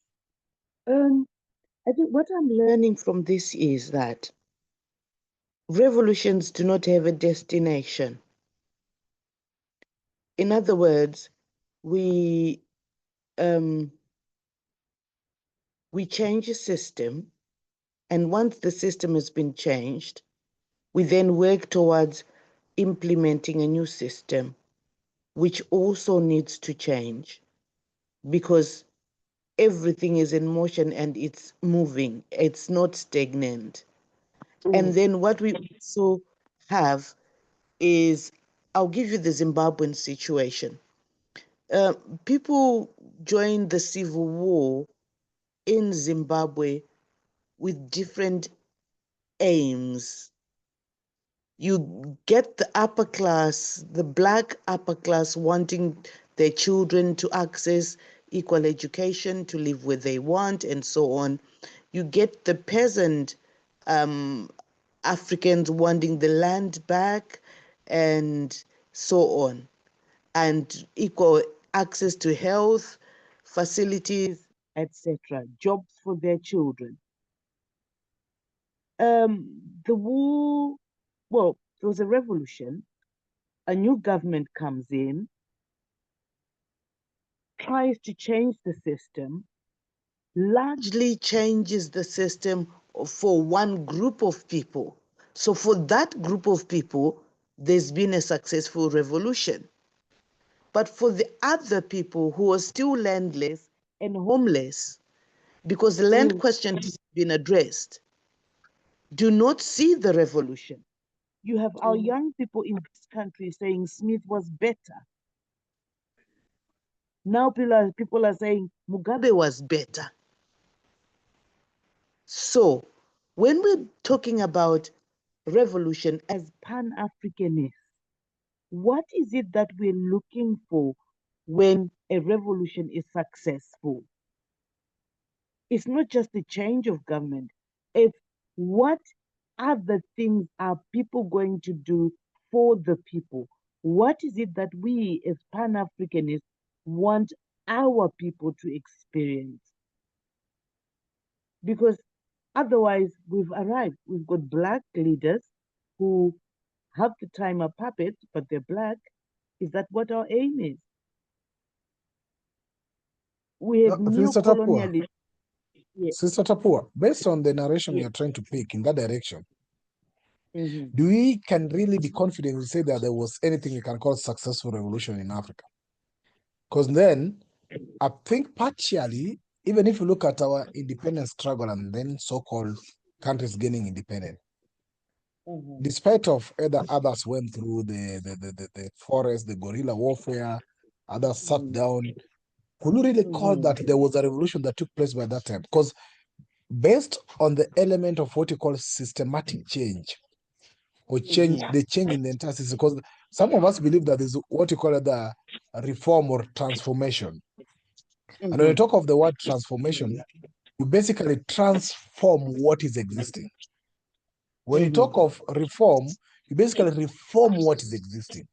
I think what I'm learning from this is that revolutions do not have a destination. In other words, we change a system, and once the system has been changed, we then work towards implementing a new system, which also needs to change because everything is in motion and it's moving. It's not stagnant. And then what we also have is, I'll give you the Zimbabwean situation. People joined the civil war in Zimbabwe with different aims. You get the upper class, the black upper class wanting their children to access equal education, to live where they want, and so on. You get the peasant Africans wanting the land back, and so on, and equal access to health facilities, etc., jobs for their children. The war, well, there was a revolution, a new government comes in, tries to change the system, largely changes the system for one group of people. So for that group of people, there's been a successful revolution. But for the other people who are still landless and homeless, because the land question has been addressed, do not see the revolution. You have our young people in this country saying Smith was better. Now people are saying Mugabe was better. So when we're talking about revolution as Pan-Africanists, what is it that we're looking for when a revolution is successful? It's not just the change of government. It's what other things are people going to do for the people? What is it that we as Pan-Africanists want our people to experience? Because otherwise we've arrived. We've got black leaders who half the time are puppets, but they're black. Is that what our aim is? We have Sister Tapua, neo-colonialism. Yes. Sister Tapua, based on the narration you're trying to pick in that direction, Mhm. do we can really be confident to say that there was anything we can call successful revolution in Africa? Because then I think partially, even if you look at our independence struggle and then so-called countries gaining independence, despite of either others went through the forest, the guerrilla warfare, others sat down, could you really call that there was a revolution that took place by that time? Because based on the element of what you call systematic change, or change the change in the entire system. Because some of us believe that there's what you call the reform or transformation. And when you talk of the word transformation, you basically transform what is existing. When you talk of reform, you basically reform what is existing.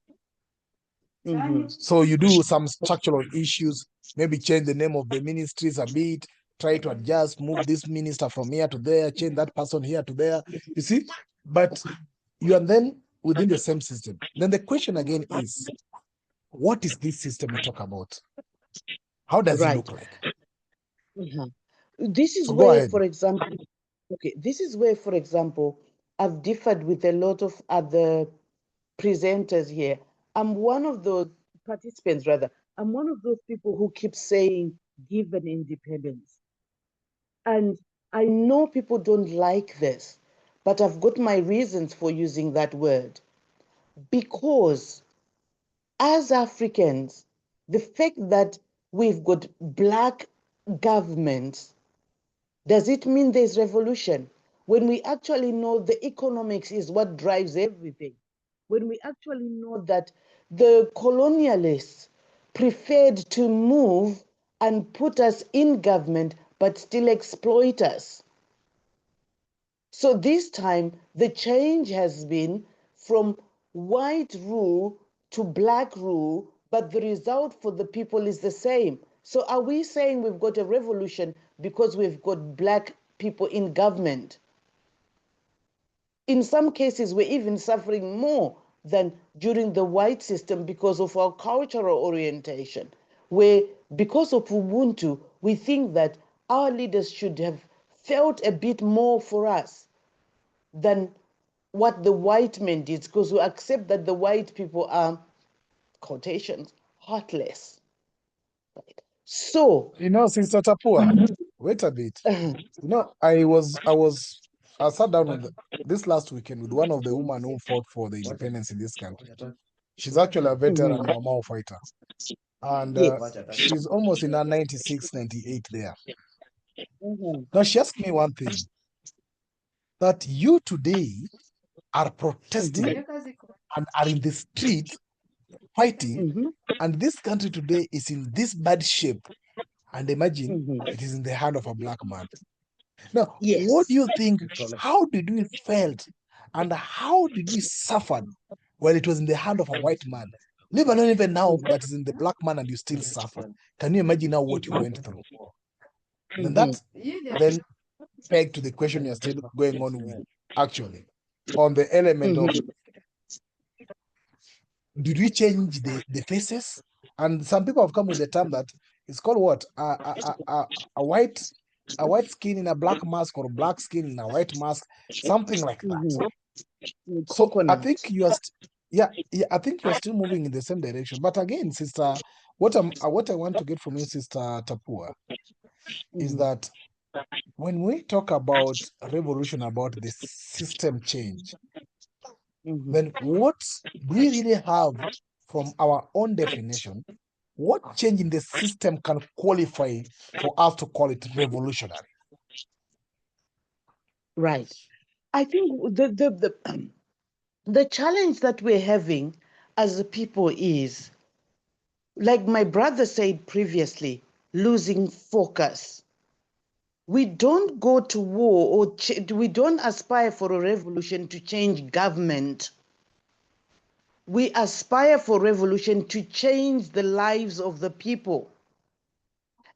So you do some structural issues, maybe change the name of the ministries a bit, try to adjust, move this minister from here to there, change that person here to there. You see? But you are then within the same system. Then the question again is, what is this system we talk about? How does it look like? This is So go where, ahead. for example, this is where, for example, I've differed with a lot of other presenters here. I'm one of those participants, rather. I'm one of those people who keep saying, given independence. And I know people don't like this, but I've got my reasons for using that word. Because as Africans, the fact that we've got Black governments, does it mean there's revolution? When we actually know the economics is what drives everything. When we actually know that the colonialists preferred to move and put us in government, but still exploit us. So this time, the change has been from white rule to Black rule, but the result for the people is the same. So are we saying we've got a revolution because we've got Black people in government? In some cases, we're even suffering more than during the white system because of our cultural orientation, where because of Ubuntu, we think that our leaders should have felt a bit more for us than what the white men did, because we accept that the white people are, quotations, heartless. Right? So, Sister Tapua, wait a bit. I sat down with this last weekend with one of the women who fought for the independence in this country. She's actually a veteran Mau fighter. And she's almost in her 96, 98 there. Now, she asked me one thing, that you today are protesting and are in the street fighting, and this country today is in this bad shape, and imagine it is in the hand of a Black man. Now, what do you think? How did we felt and how did we suffer when it was in the hand of a white man? Leave alone even now that is in the Black man and you still suffer. Can you imagine now what you went through? And that then pegged to the question you're still going on with, actually, on the element of, did we change the faces? And some people have come with the term that it's called what? A white skin in a black mask, or black skin in a white mask, something like that. So I think you are, I think you are still moving in the same direction. But again, sister, what I want to get from you, Sister Tapua, is that when we talk about revolution, about the system change, then what do we really have from our own definition? What change in the system can qualify for us to call it revolutionary? Right. I think the challenge that we're having as a people is, like my brother said previously, losing focus. We don't go to war, or we don't aspire for a revolution to change government. We aspire for revolution to change the lives of the people.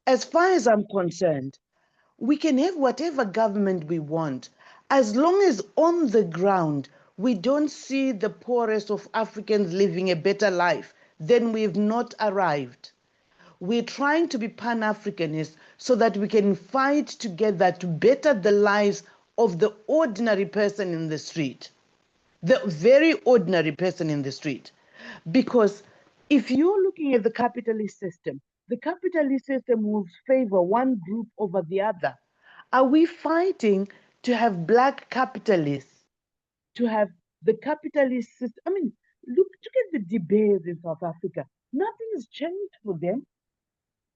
As far as I'm concerned, we can have whatever government we want, as long as on the ground we don't see the poorest of Africans living a better life, then we've not arrived. We're trying to be Pan-Africanists so that we can fight together to better the lives of the ordinary person in the street, the very ordinary person in the street. Because if you're looking at the capitalist system will favor one group over the other. Are we fighting to have Black capitalists, to have the capitalist system? I mean, look at the debates in South Africa. Nothing has changed for them.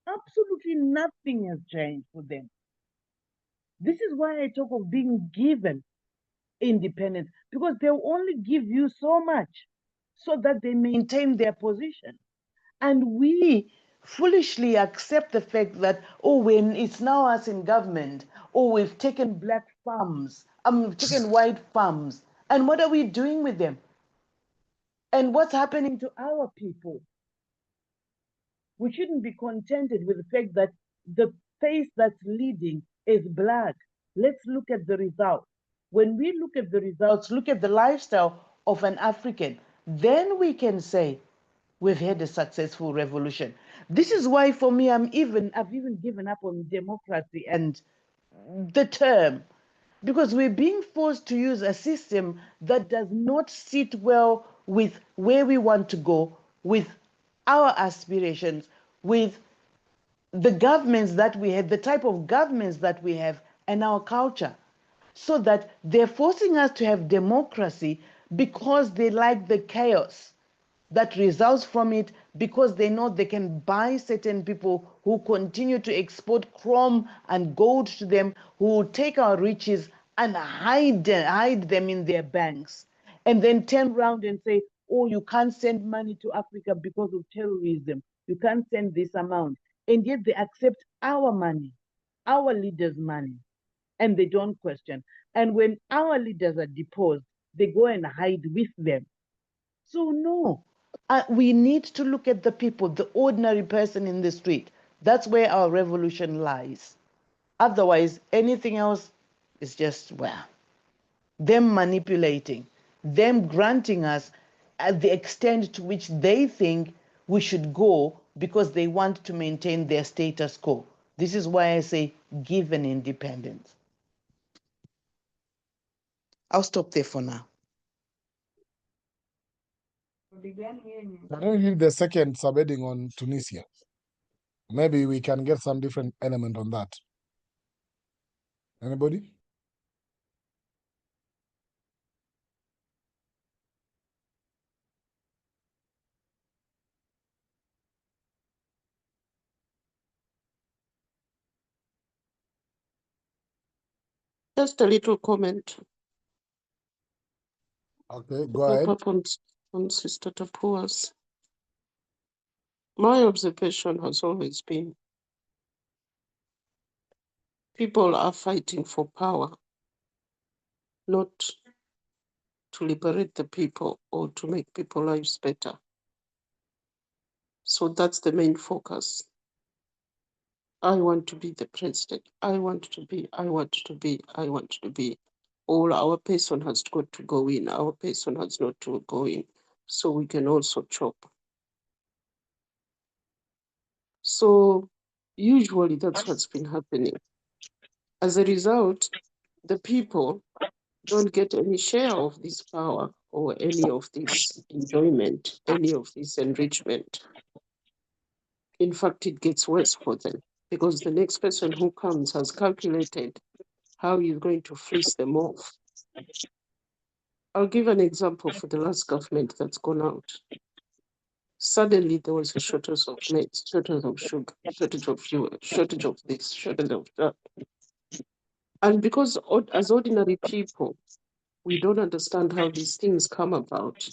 Absolutely nothing has changed for them. This is why I talk of being given independence, because they'll only give you so much so that they maintain their position. And we foolishly accept the fact that, oh, when it's now us in government, oh, we've taken black farms, we've taken white farms. And what are we doing with them? And what's happening to our people? We shouldn't be contented with the fact that the face that's leading is black. Let's look at the results. When we look at the results, look at the lifestyle of an African, then we can say we've had a successful revolution. This is why, for me, I've even given up on democracy and the term, because we're being forced to use a system that does not sit well with where we want to go, with our aspirations, with the governments that we have, the type of governments that we have, and our culture. So that they're forcing us to have democracy because they like the chaos that results from it, because they know they can buy certain people who continue to export chrome and gold to them, who will take our riches and hide them in their banks, and then turn around and say, oh, you can't send money to Africa because of terrorism. You can't send this amount. And yet they accept our money, our leaders' money, and they don't question. And when our leaders are deposed, they go and hide with them. So no, we need to look at the people, the ordinary person in the street. That's where our revolution lies. Otherwise, anything else is just, well, them manipulating, them granting us at the extent to which they think we should go because they want to maintain their status quo. This is why I say give an independence. I'll stop there for now. I don't hear the second subheading on Tunisia. Maybe we can get some different element on that. Anybody? Just a little comment. Okay, go ahead. Up on Sister Tapua's. My observation has always been people are fighting for power, not to liberate the people or to make people's lives better. So that's the main focus. I want to be the president. I want to be. All our person has got to go in. Our person has not to go in. So we can also chop. So usually that's what's been happening. As a result, the people don't get any share of this power or any of this enjoyment, any of this enrichment. In fact, it gets worse for them because the next person who comes has calculated how you're going to fleece them off. I'll give an example for the last government that's gone out. Suddenly there was a shortage of maize, shortage of sugar, shortage of fuel, shortage of this, shortage of that. And because as ordinary people, we don't understand how these things come about.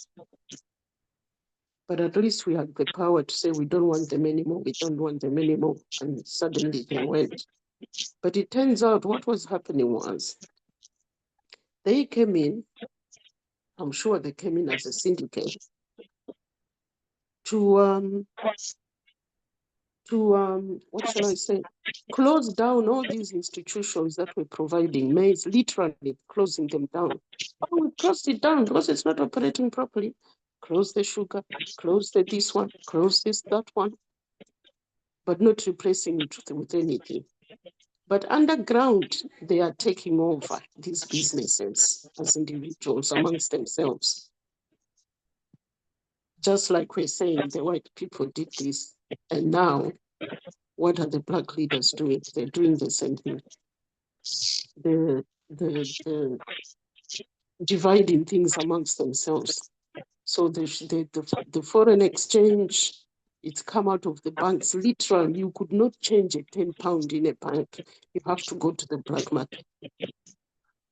But at least we had the power to say we don't want them anymore, we don't want them anymore. And suddenly they went. But it turns out what was happening was they came in, I'm sure they came in as a syndicate, to what shall I say, close down all these institutions that were providing maize, literally closing them down. Oh, we closed it down because it's not operating properly. Close the sugar, close the this one, close this, that one, but not replacing it with anything. But underground, they are taking over these businesses as individuals amongst themselves. Just like we're saying, the white people did this, and now what are the black leaders doing? They're doing the same thing. The dividing things amongst themselves. So the foreign exchange, it's come out of the banks. Literally, you could not change a £10 in a bank. You have to go to the black market.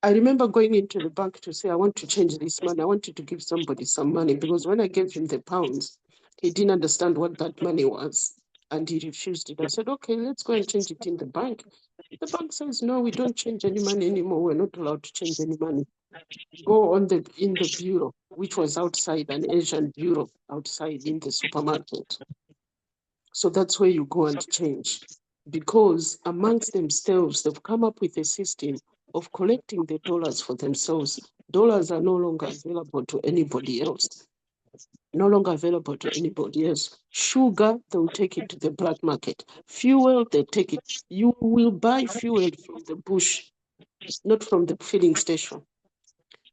I remember going into the bank to say, I want to change this money. I wanted to give somebody some money because when I gave him the pounds, he didn't understand what that money was and he refused it. I said, okay, let's go and change it in the bank. The bank says, no, we don't change any money anymore. We're not allowed to change any money. Go in the bureau, which was outside, an Asian bureau outside in the supermarket. So that's where you go and change. Because amongst themselves, they've come up with a system of collecting the dollars for themselves. Dollars are no longer available to anybody else. No longer available to anybody else. Sugar, they'll take it to the black market. Fuel, they take it. You will buy fuel from the bush, not from the filling station.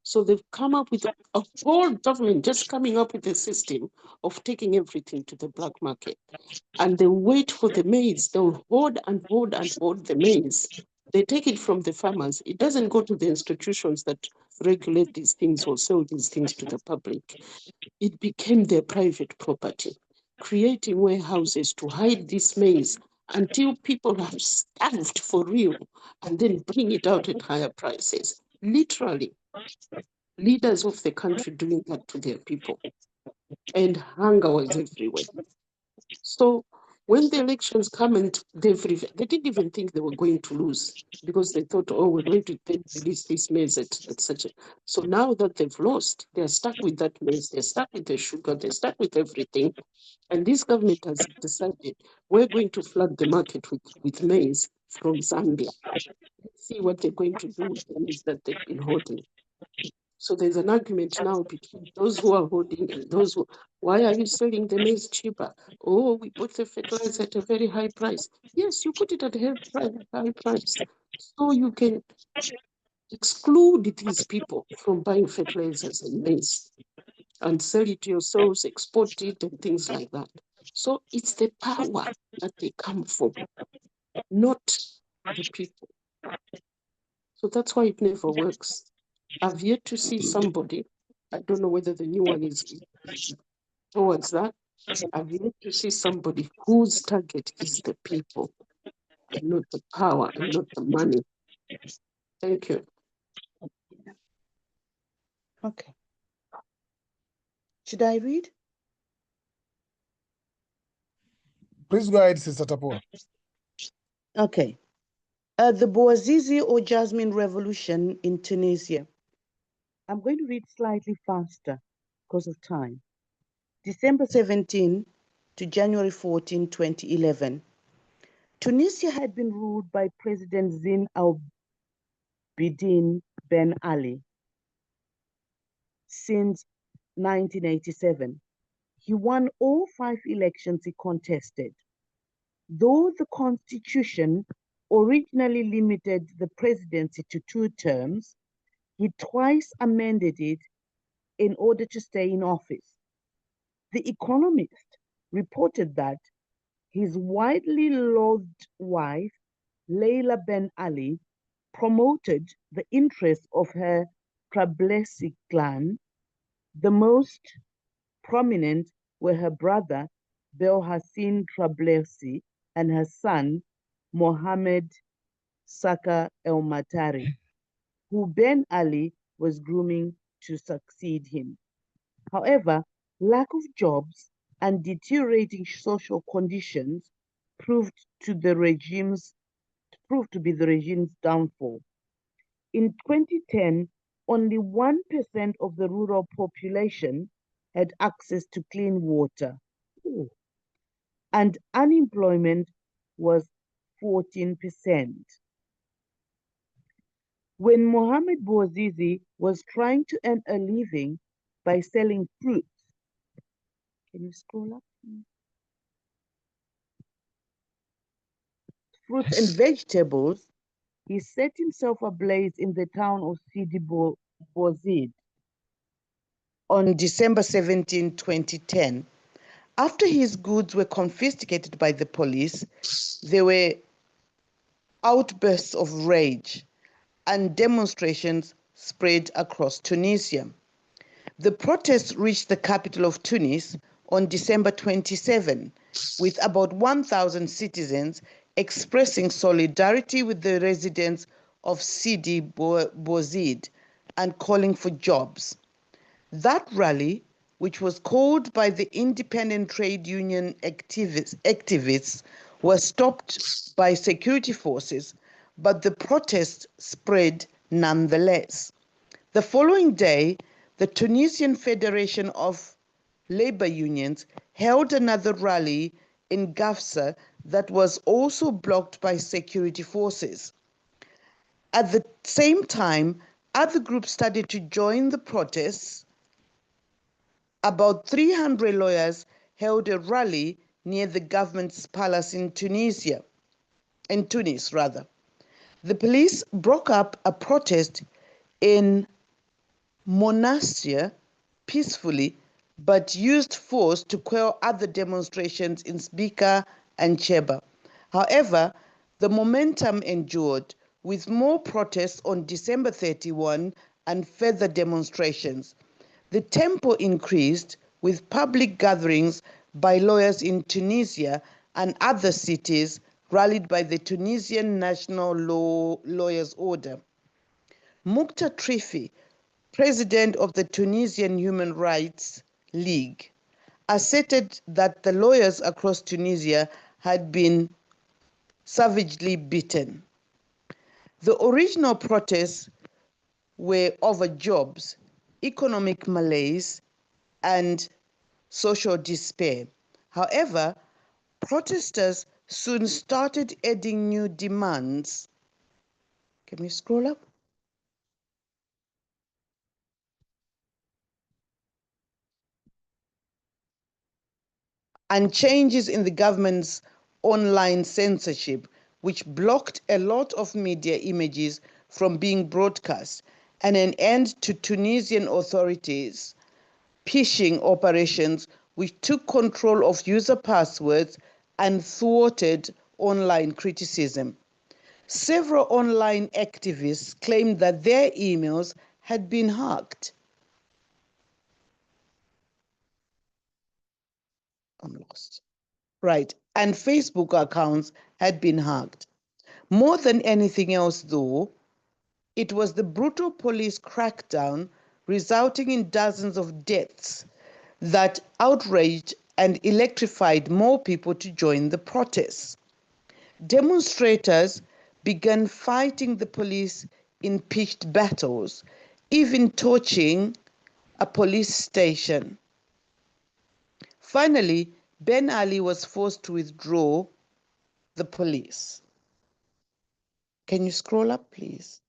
So they've come up with a whole government just coming up with a system of taking everything to the black market. And they wait for the maize. They'll hoard and hoard and hoard the maize. They take it from the farmers. It doesn't go to the institutions that regulate these things or sell these things to the public. It became their private property, creating warehouses to hide this maize until people have starved for real and then bring it out at higher prices. Literally, leaders of the country doing that to their people. And hunger was everywhere. So when the elections come and they didn't even think they were going to lose because they thought, oh, we're going to release this maize at such a. So now that they've lost, they're stuck with that maize, they're stuck with the sugar, they're stuck with everything. And this government has decided we're going to flood the market with maize from Zambia. Let's see what they're going to do with the maize that they've been holding. So there's an argument now between those who are holding and those who, why are you selling the maize cheaper? Oh, we bought the fertilizer at a very high price. Yes, you put it at a high price. So you can exclude these people from buying fertilizers and maize and sell it yourselves, export it and things like that. So it's the power that they come from, not the people. So that's why it never works. I've yet to see somebody, I don't know whether the new one is towards that. I've yet to see somebody whose target is the people and not the power and not the money. Thank you. Okay. Should I read? Please go ahead, Sister Tapua. Okay. The Bouazizi or Jasmine Revolution in Tunisia. I'm going to read slightly faster because of time. December 17 to January 14, 2011. Tunisia had been ruled by President Zine al-Abidine Ben Ali since 1987. He won all 5 elections he contested. Though the constitution originally limited the presidency to 2 terms, he twice amended it in order to stay in office. The Economist reported that his widely loathed wife, Leila Ben Ali, promoted the interests of her Trabelsi clan. The most prominent were her brother, Belhassin Trabelsi, and her son, Mohammed Saka El Matari, who Ben Ali was grooming to succeed him. However, lack of jobs and deteriorating social conditions proved to be the regime's downfall. In 2010, only 1% of the rural population had access to clean water, and unemployment was 14%. When Mohamed Bouazizi was trying to earn a living by selling fruits, can you scroll up? Fruits and vegetables, he set himself ablaze in the town of Sidi Bouzid on December 17, 2010. After his goods were confiscated by the police, there were outbursts of rage and demonstrations spread across Tunisia. The protests reached the capital of Tunis on December 27, with about 1,000 citizens expressing solidarity with the residents of Sidi Bouzid and calling for jobs. That rally, which was called by the independent trade union activists, was stopped by security forces, but the protest spread nonetheless. The following day, the Tunisian Federation of Labor Unions held another rally in Gafsa that was also blocked by security forces. At the same time, other groups started to join the protests. About 300 lawyers held a rally near the government's palace in Tunis. The police broke up a protest in Monastir peacefully, but used force to quell other demonstrations in Spika and Cheba. However, the momentum endured, with more protests on December 31 and further demonstrations. The tempo increased with public gatherings by lawyers in Tunisia and other cities rallied by the Tunisian National Lawyers Order. Mukhtar Trifi, president of the Tunisian Human Rights League, asserted that the lawyers across Tunisia had been savagely beaten. The original protests were over jobs, economic malaise, and social despair. However, protesters soon started adding new demands. Can we scroll up? And changes in the government's online censorship, which blocked a lot of media images from being broadcast, and an end to Tunisian authorities' phishing operations, which took control of user passwords and thwarted online criticism. Several online activists claimed that their emails had been hacked. I'm lost. Right, and Facebook accounts had been hacked. More than anything else, though, it was the brutal police crackdown resulting in dozens of deaths that outraged and electrified more people to join the protests. Demonstrators began fighting the police in pitched battles, even torching a police station. Finally, Ben Ali was forced to withdraw the police. Can you scroll up, please?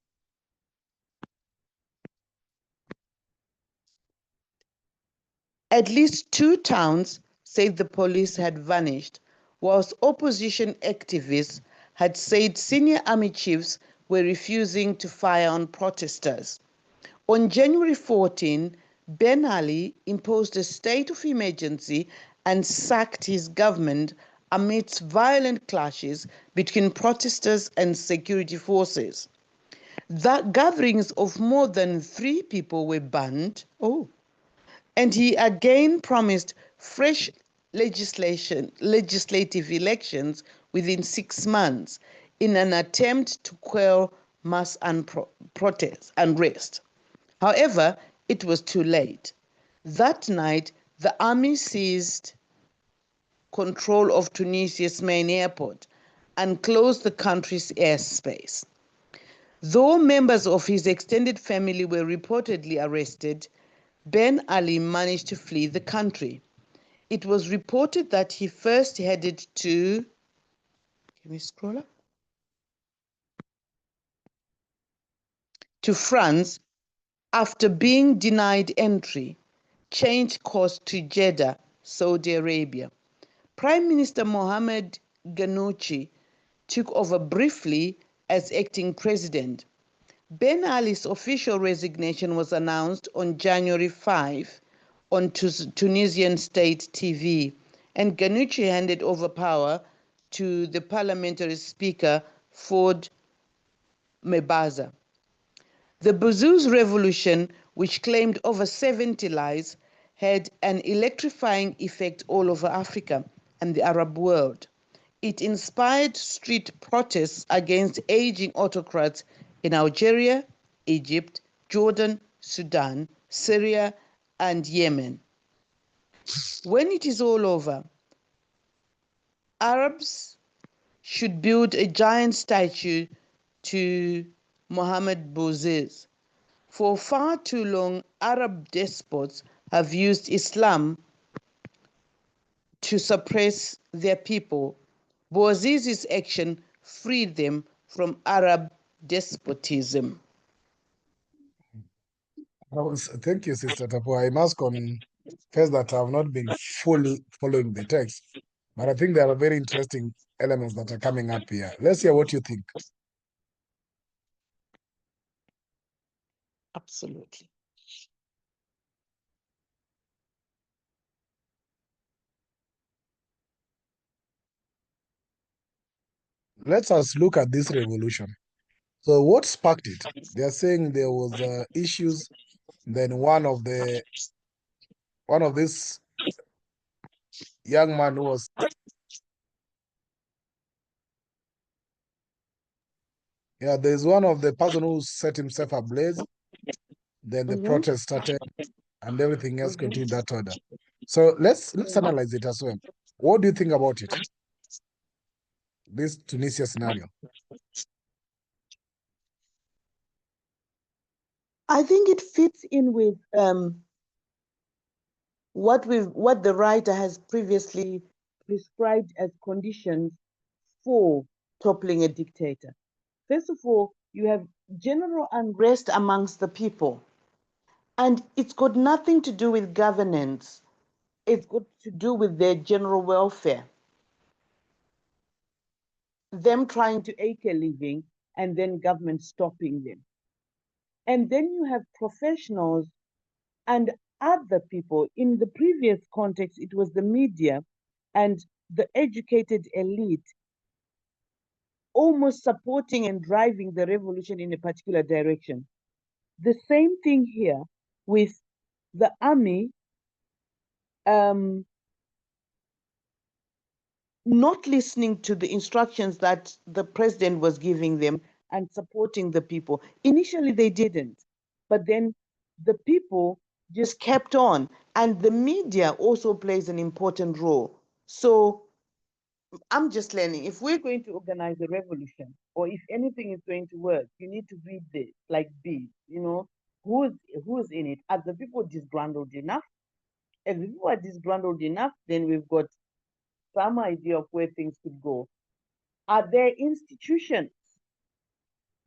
At least 2 towns said the police had vanished, whilst opposition activists had said senior army chiefs were refusing to fire on protesters. On January 14, Ben Ali imposed a state of emergency and sacked his government amidst violent clashes between protesters and security forces. That gatherings of more than 3 people were banned. And he again promised fresh legislative elections within 6 months in an attempt to quell mass unrest. However, it was too late. That night, the army seized control of Tunisia's main airport and closed the country's airspace. Though members of his extended family were reportedly arrested, Ben Ali managed to flee the country. It was reported that he first headed to, can we scroll up? To France after being denied entry, changed course to Jeddah, Saudi Arabia. Prime Minister Mohamed Ghannouchi took over briefly as acting president. Ben Ali's official resignation was announced on January 5 on Tunisian state TV, and Ghannouchi handed over power to the parliamentary speaker, Ford Mebaza. The Bouzous revolution, which claimed over 70 lives, had an electrifying effect all over Africa and the Arab world. It inspired street protests against aging autocrats in Algeria, Egypt, Jordan, Sudan, Syria, and Yemen. When it is all over, Arabs should build a giant statue to Mohammed Bouazizi. For far too long, Arab despots have used Islam to suppress their people. Bouazizi's action freed them from Arab despotism. Thank you, Sister Tapo. I must confess that I have not been fully following the text, but I think there are very interesting elements that are coming up here. Let's hear what you think. Absolutely. Let us look at this revolution. So what sparked it? They are saying there was issues. Then one of this young man who was there's one of the person who set himself ablaze. Then the protest started, and everything else continued that order. So let's analyze it as well. What do you think about it? This Tunisia scenario. I think it fits in with what the writer has previously prescribed as conditions for toppling a dictator. First of all, you have general unrest amongst the people, and it's got nothing to do with governance. It's got to do with their general welfare. Them trying to eke a living and then government stopping them. And then you have professionals and other people. In the previous context, it was the media and the educated elite almost supporting and driving the revolution in a particular direction. The same thing here with the army not listening to the instructions that the president was giving them and supporting the people. Initially, they didn't, but then the people just kept on, and the media also plays an important role. So I'm just learning. If we're going to organize a revolution, or if anything is going to work, you need to read this like bees. Who's in it? Are the people disgruntled enough? If the people are disgruntled enough, then we've got some idea of where things could go. Are there institutions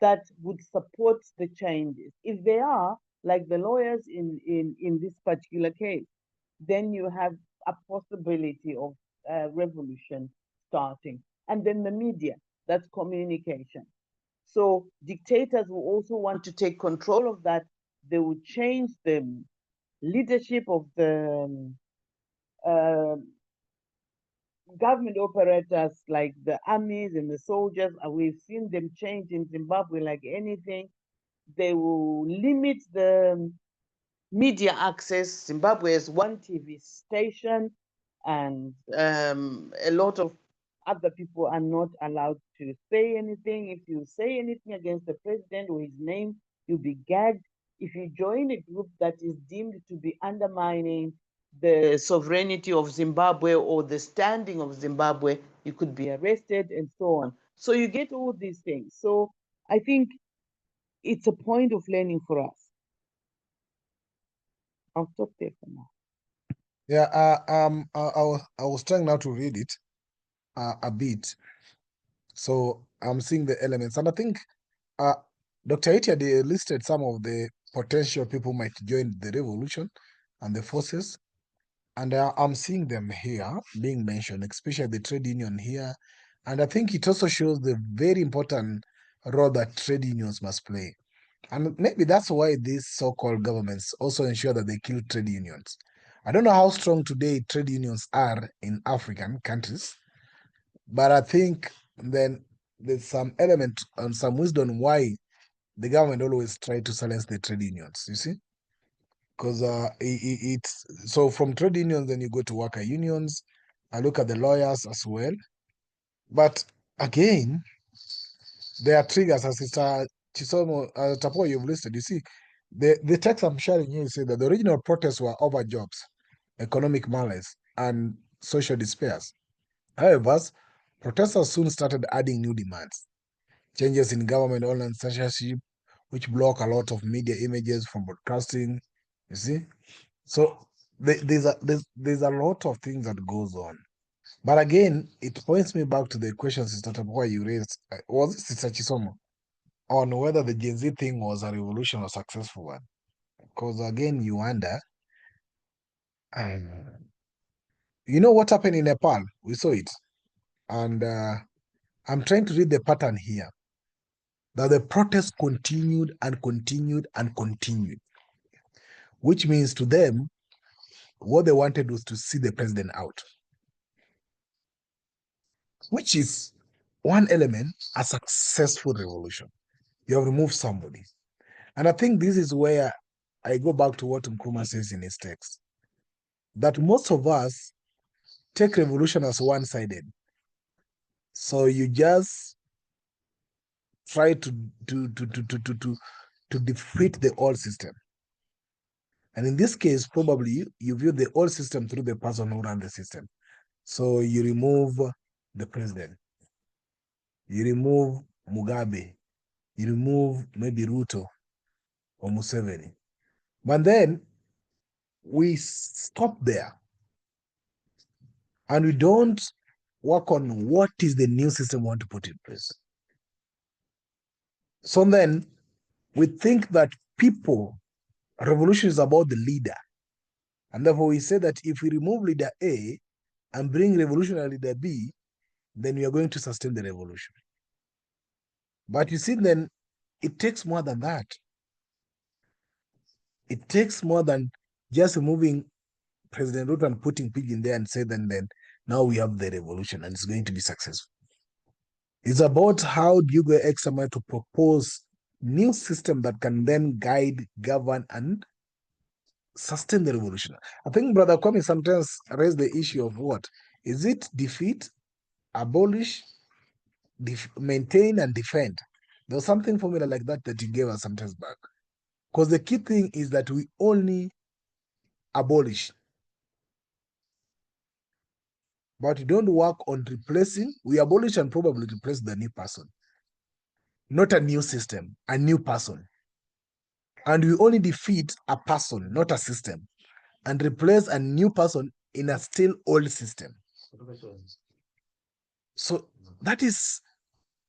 that would support the changes? If they are, like the lawyers in this particular case, then you have a possibility of revolution starting. And then the media, that's communication. So dictators will also want to take control of that. They will change the leadership of the government operators, like the armies and the soldiers. We've seen them change in Zimbabwe like anything. They will limit the media access. Zimbabwe has one TV station, and a lot of other people are not allowed to say anything. If you say anything against the president or his name, you'll be gagged. If you join a group that is deemed to be undermining the sovereignty of Zimbabwe or the standing of Zimbabwe, you could be arrested and so on. So you get all these things. So I think it's a point of learning for us. I'll stop there for now. Yeah, I was trying now to read it a bit. So I'm seeing the elements, and I think Dr. Etiade listed some of the potential people might join the revolution and the forces. And I'm seeing them here being mentioned, especially the trade union here. And I think it also shows the very important role that trade unions must play. And maybe that's why these so-called governments also ensure that they kill trade unions. I don't know how strong today trade unions are in African countries, but I think then there's some element and some wisdom why the government always try to silence the trade unions, you see? Because it's so from trade unions, then you go to worker unions. I look at the lawyers as well. But again, there are triggers, as Sister Chisomo, Tapo, you've listed. You see, the text I'm sharing here say that the original protests were over jobs, economic malaise, and social despairs. However, protesters soon started adding new demands. Changes in government online censorship, which block a lot of media images from broadcasting. You see? So there's a lot of things that goes on. But again, it points me back to the question Sister Tapoa you raised. Was it Sister Chisomo? On whether the Gen Z thing was a revolution or successful one. Because again, you wonder, you know what happened in Nepal? We saw it. And I'm trying to read the pattern here. That the protests continued and continued and continued. Which means to them, what they wanted was to see the president out. Which is one element, a successful revolution. You have removed somebody. And I think this is where I go back to what Nkrumah says in his text. That most of us take revolution as one-sided. So you just try to defeat the old system. And in this case, probably you view the old system through the person who ran the system. So you remove the president. You remove Mugabe. You remove maybe Ruto or Museveni. But then we stop there. And we don't work on what is the new system we want to put in place. So then we think that revolution is about the leader. And therefore we say that if we remove leader A and bring revolutionary leader B, then we are going to sustain the revolution. But you see, then it takes more than that. It takes more than just removing President Ruto and putting pig in there and say then now we have the revolution and it's going to be successful. It's about how do you go extra mile to propose new system that can then guide, govern, and sustain the revolution. I think Brother Kwame sometimes raised the issue of what? Is it defeat, abolish, maintain, and defend? There was something formula like that that he gave us sometimes back. Because the key thing is that we only abolish. But we don't work on replacing. We abolish and probably replace the new person. Not a new system, a new person. And we only defeat a person, not a system, and replace a new person in a still old system. So that is,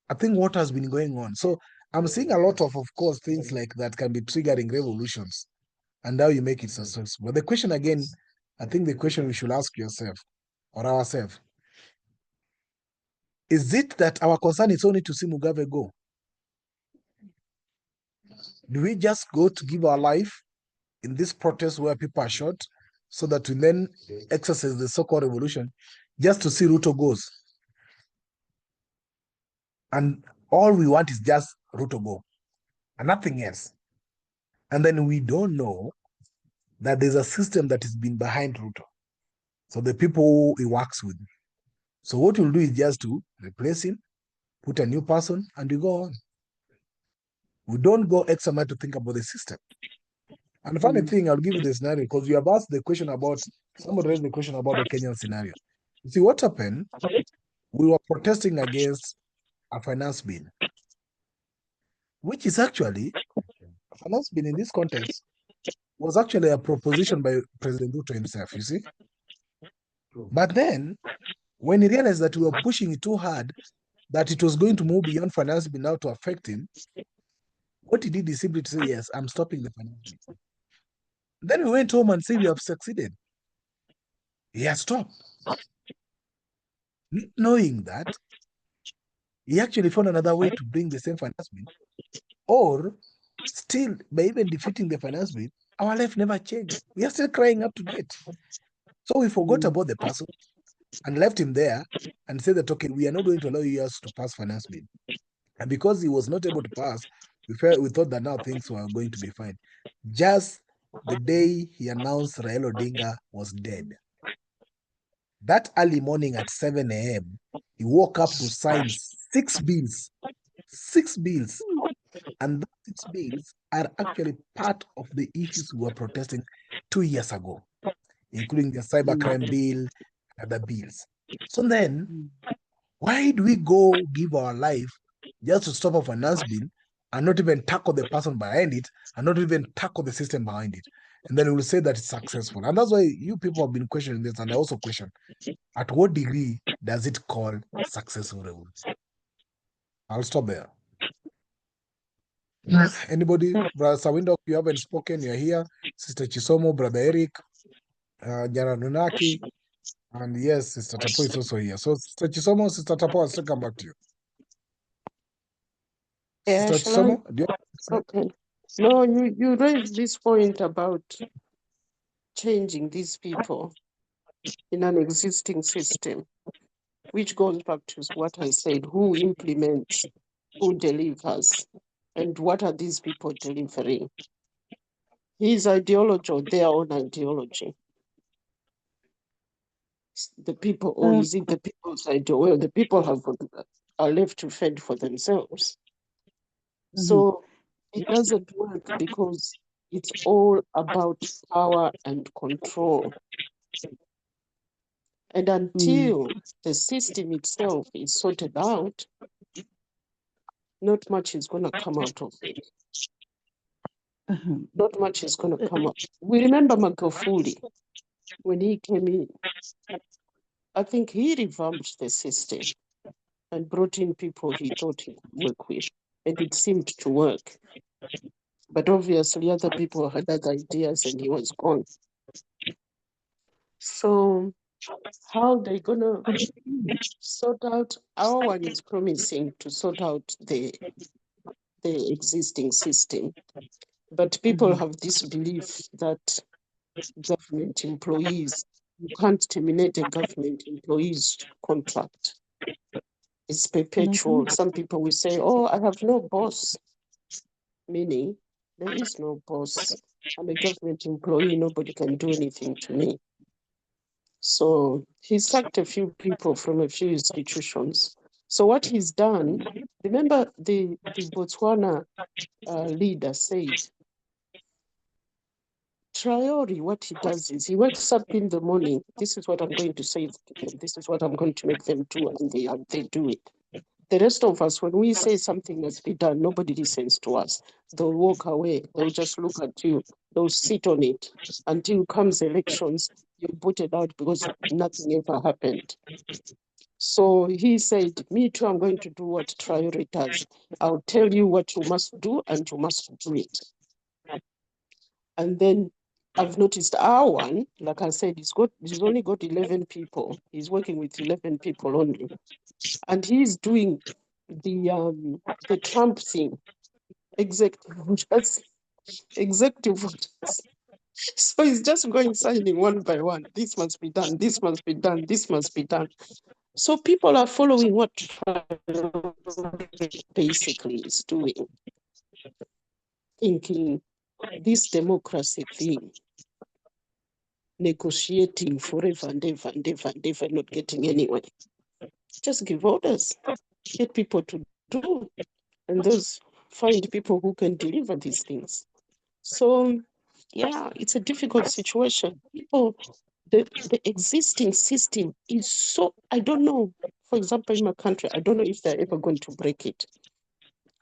I think, what has been going on. So I'm seeing a lot of course, things like that can be triggering revolutions and how you make it successful. But the question again, I think the question we should ask yourself or ourselves, is it that our concern is only to see Mugabe go? Do we just go to give our life in this protest where people are shot so that we then exercise the so-called revolution just to see Ruto goes? And all we want is just Ruto go and nothing else. And then we don't know that there's a system that has been behind Ruto. So the people he works with. So what we'll do is just to replace him, put a new person, and we go on. We don't go extra mile to think about the system. And the funny thing, I'll give you the scenario, because you have asked the question about, somebody raised the question about the Kenyan scenario. You see, what happened, we were protesting against a finance bill, which is actually, a finance bill in this context, was actually a proposition by President Ruto himself, you see. But then, when he realized that we were pushing it too hard, that it was going to move beyond finance bill now to affect him, what he did is simply to say, yes, I'm stopping the finance bill. Then we went home and said, we have succeeded. He has stopped. Not knowing that, he actually found another way to bring the same finance bill, or still, by even defeating the finance bill, our life never changed. We are still crying up to date. So we forgot about the person and left him there and said that, okay, we are not going to allow you to pass finance bill. And because he was not able to pass, we thought that now things were going to be fine. Just the day he announced Raila Odinga was dead. That early morning at 7 a.m., he woke up to sign 6 bills. 6 bills. And those 6 bills are actually part of the issues we were protesting 2 years ago, including the cybercrime bill and other bills. So then, why do we go give our life just to stop a finance bill and not even tackle the person behind it and not even tackle the system behind it? And then we will say that it's successful. And that's why you people have been questioning this, and I also question, at what degree does it call successful revolution? I'll stop there. Anybody? Brother Sawindo, you haven't spoken, you're here. Sister Chisomo, Brother Eric, Jara Nunaki, and yes, Sister Tapo is also here. So, Sister Chisomo, Sister Tapo, I'll still come back to you. Yeah, Sister shall I? Chisomo, do you Okay. No, you raised this point about changing these people in an existing system, which goes back to what I said, who implements, who delivers, and what are these people delivering? His ideology or their own ideology? The people, or is it the people's idea? Well, the people are left to fend for themselves. So it doesn't work because it's all about power and control. And until the system itself is sorted out, not much is going to come out of it. Not much is going to come up. We remember Magufuli when he came in. I think he revamped the system and brought in people he thought he could work with, and it seemed to work. But obviously, other people had other ideas, and he was gone. So, how they gonna sort out? Our one is promising to sort out the existing system, but people have this belief that government employees, you can't terminate a government employee's contract. It's perpetual. Some people will say, oh, I have no boss, meaning there is no boss. I'm a government employee, nobody can do anything to me. So he sacked a few people from a few institutions. So what he's done, remember the Botswana leader said, Traore, what he does is he wakes up in the morning, this is what I'm going to say, this is what I'm going to make them do, and they do it. The rest of us, when we say something must be done, nobody listens to us. They'll walk away. They'll just look at you. They'll sit on it until comes elections. You're booted out because nothing ever happened. So he said, me too, I'm going to do what Traore does. I'll tell you what you must do, and you must do it. And then I've noticed our one, like I said, he's only got 11 people. He's working with 11 people only. And he's doing the Trump thing, executive orders. So he's just going signing one by one. This must be done, this must be done, this must be done. So people are following what Trump basically is doing, thinking this democracy thing, negotiating forever and ever and ever and ever, not getting anywhere. Just give orders, get people to do, and those find people who can deliver these things. So, yeah, it's a difficult situation. People, the existing system is so, I don't know, for example, in my country, I don't know if they're ever going to break it.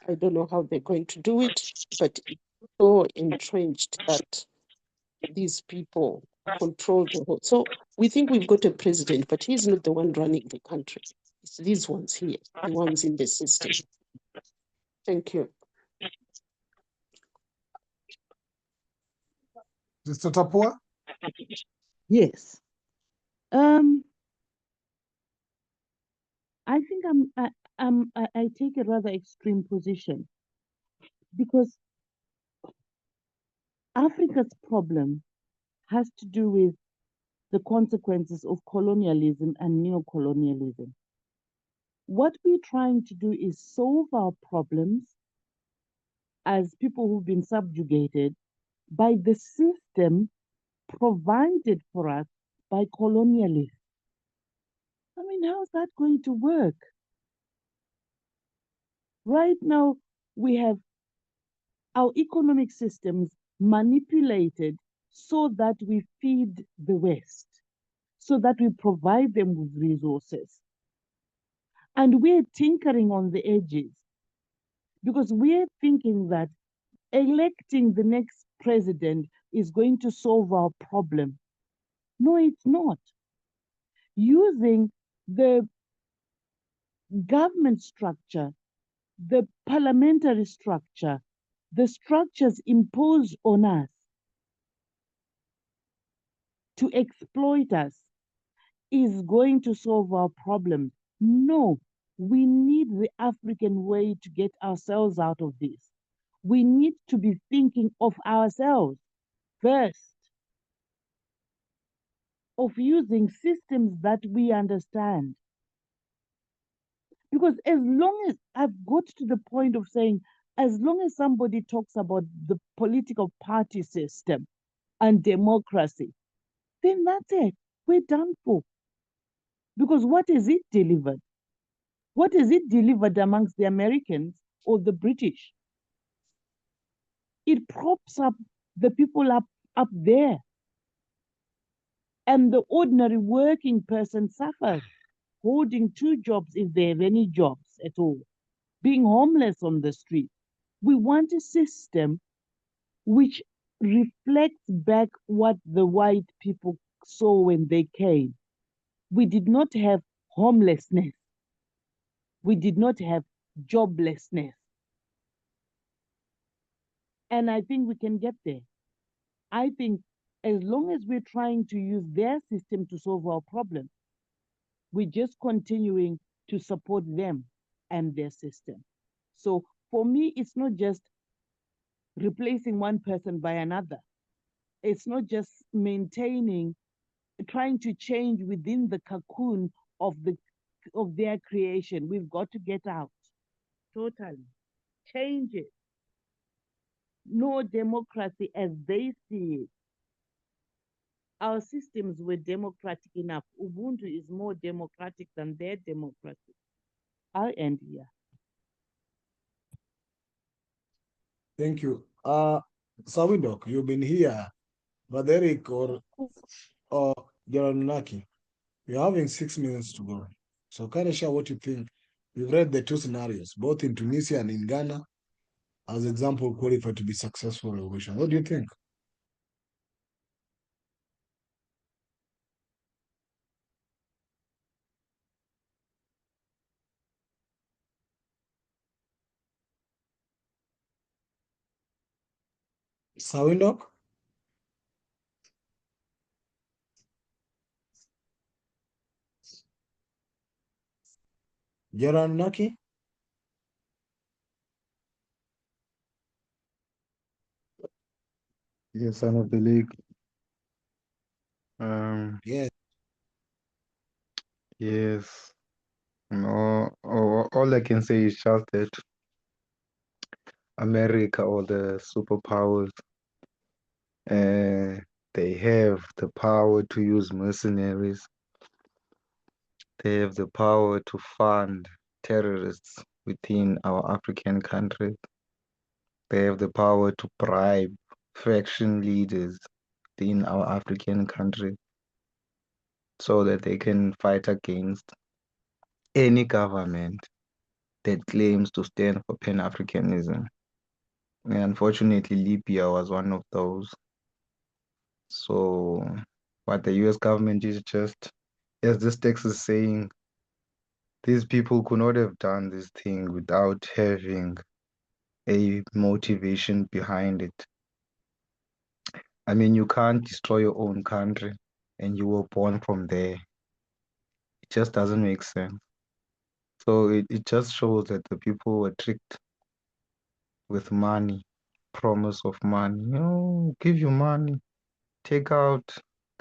I don't know how they're going to do it, but it's so entrenched that these people control the whole. So we think we've got a president, but he's not the one running the country. It's these ones here, the ones in the system. Thank you. Sister Tapua? Yes. I think I take a rather extreme position because Africa's problem has to do with the consequences of colonialism and neocolonialism. What we're trying to do is solve our problems as people who've been subjugated by the system provided for us by colonialists. I mean, how's that going to work? Right now, we have our economic systems manipulated so that we feed the West, so that we provide them with resources. And we're tinkering on the edges because we're thinking that electing the next president is going to solve our problem. No, it's not. Using the government structure, the parliamentary structure, the structures imposed on us to exploit us is going to solve our problems. No, we need the African way to get ourselves out of this. We need to be thinking of ourselves first, of using systems that we understand. Because as long as I've got to the point of saying, as long as somebody talks about the political party system and democracy, then that's it. We're done for. Because what is it delivered? What is it delivered amongst the Americans or the British? It props up the people up there. And the ordinary working person suffers, holding two jobs if they have any jobs at all, being homeless on the street. We want a system which reflects back what the white people saw when they came. We did not have homelessness. We did not have joblessness. And I think we can get there. I think as long as we're trying to use their system to solve our problem, we're just continuing to support them and their system. So for me, it's not just replacing one person by another. It's not just maintaining, trying to change within the cocoon of their creation. We've got to get out. Totally. Change it. No democracy as they see it. Our systems were democratic enough. Ubuntu is more democratic than their democracy. I'll end here. Thank you. Sawindok, you've been here. Baderic or Jaranunaki, you're having 6 minutes to go. So kind of share what you think. We've read the two scenarios, both in Tunisia and in Ghana, as example qualified to be successful revolution. What do you think? Sawindok? Jaranunaki? Yes, son of the league. Yes. Yes. No, all I can say is just that America or the superpowers, they have the power to use mercenaries. They have the power to fund terrorists within our African countries. They have the power to bribe faction leaders in our African countries so that they can fight against any government that claims to stand for Pan-Africanism. And unfortunately, Libya was one of those. So what the US government is just, as this text is saying, these people could not have done this thing without having a motivation behind it. I mean, you can't destroy your own country and you were born from there. It just doesn't make sense. So it just shows that the people were tricked with money, promise of money. Oh, give you money. Take out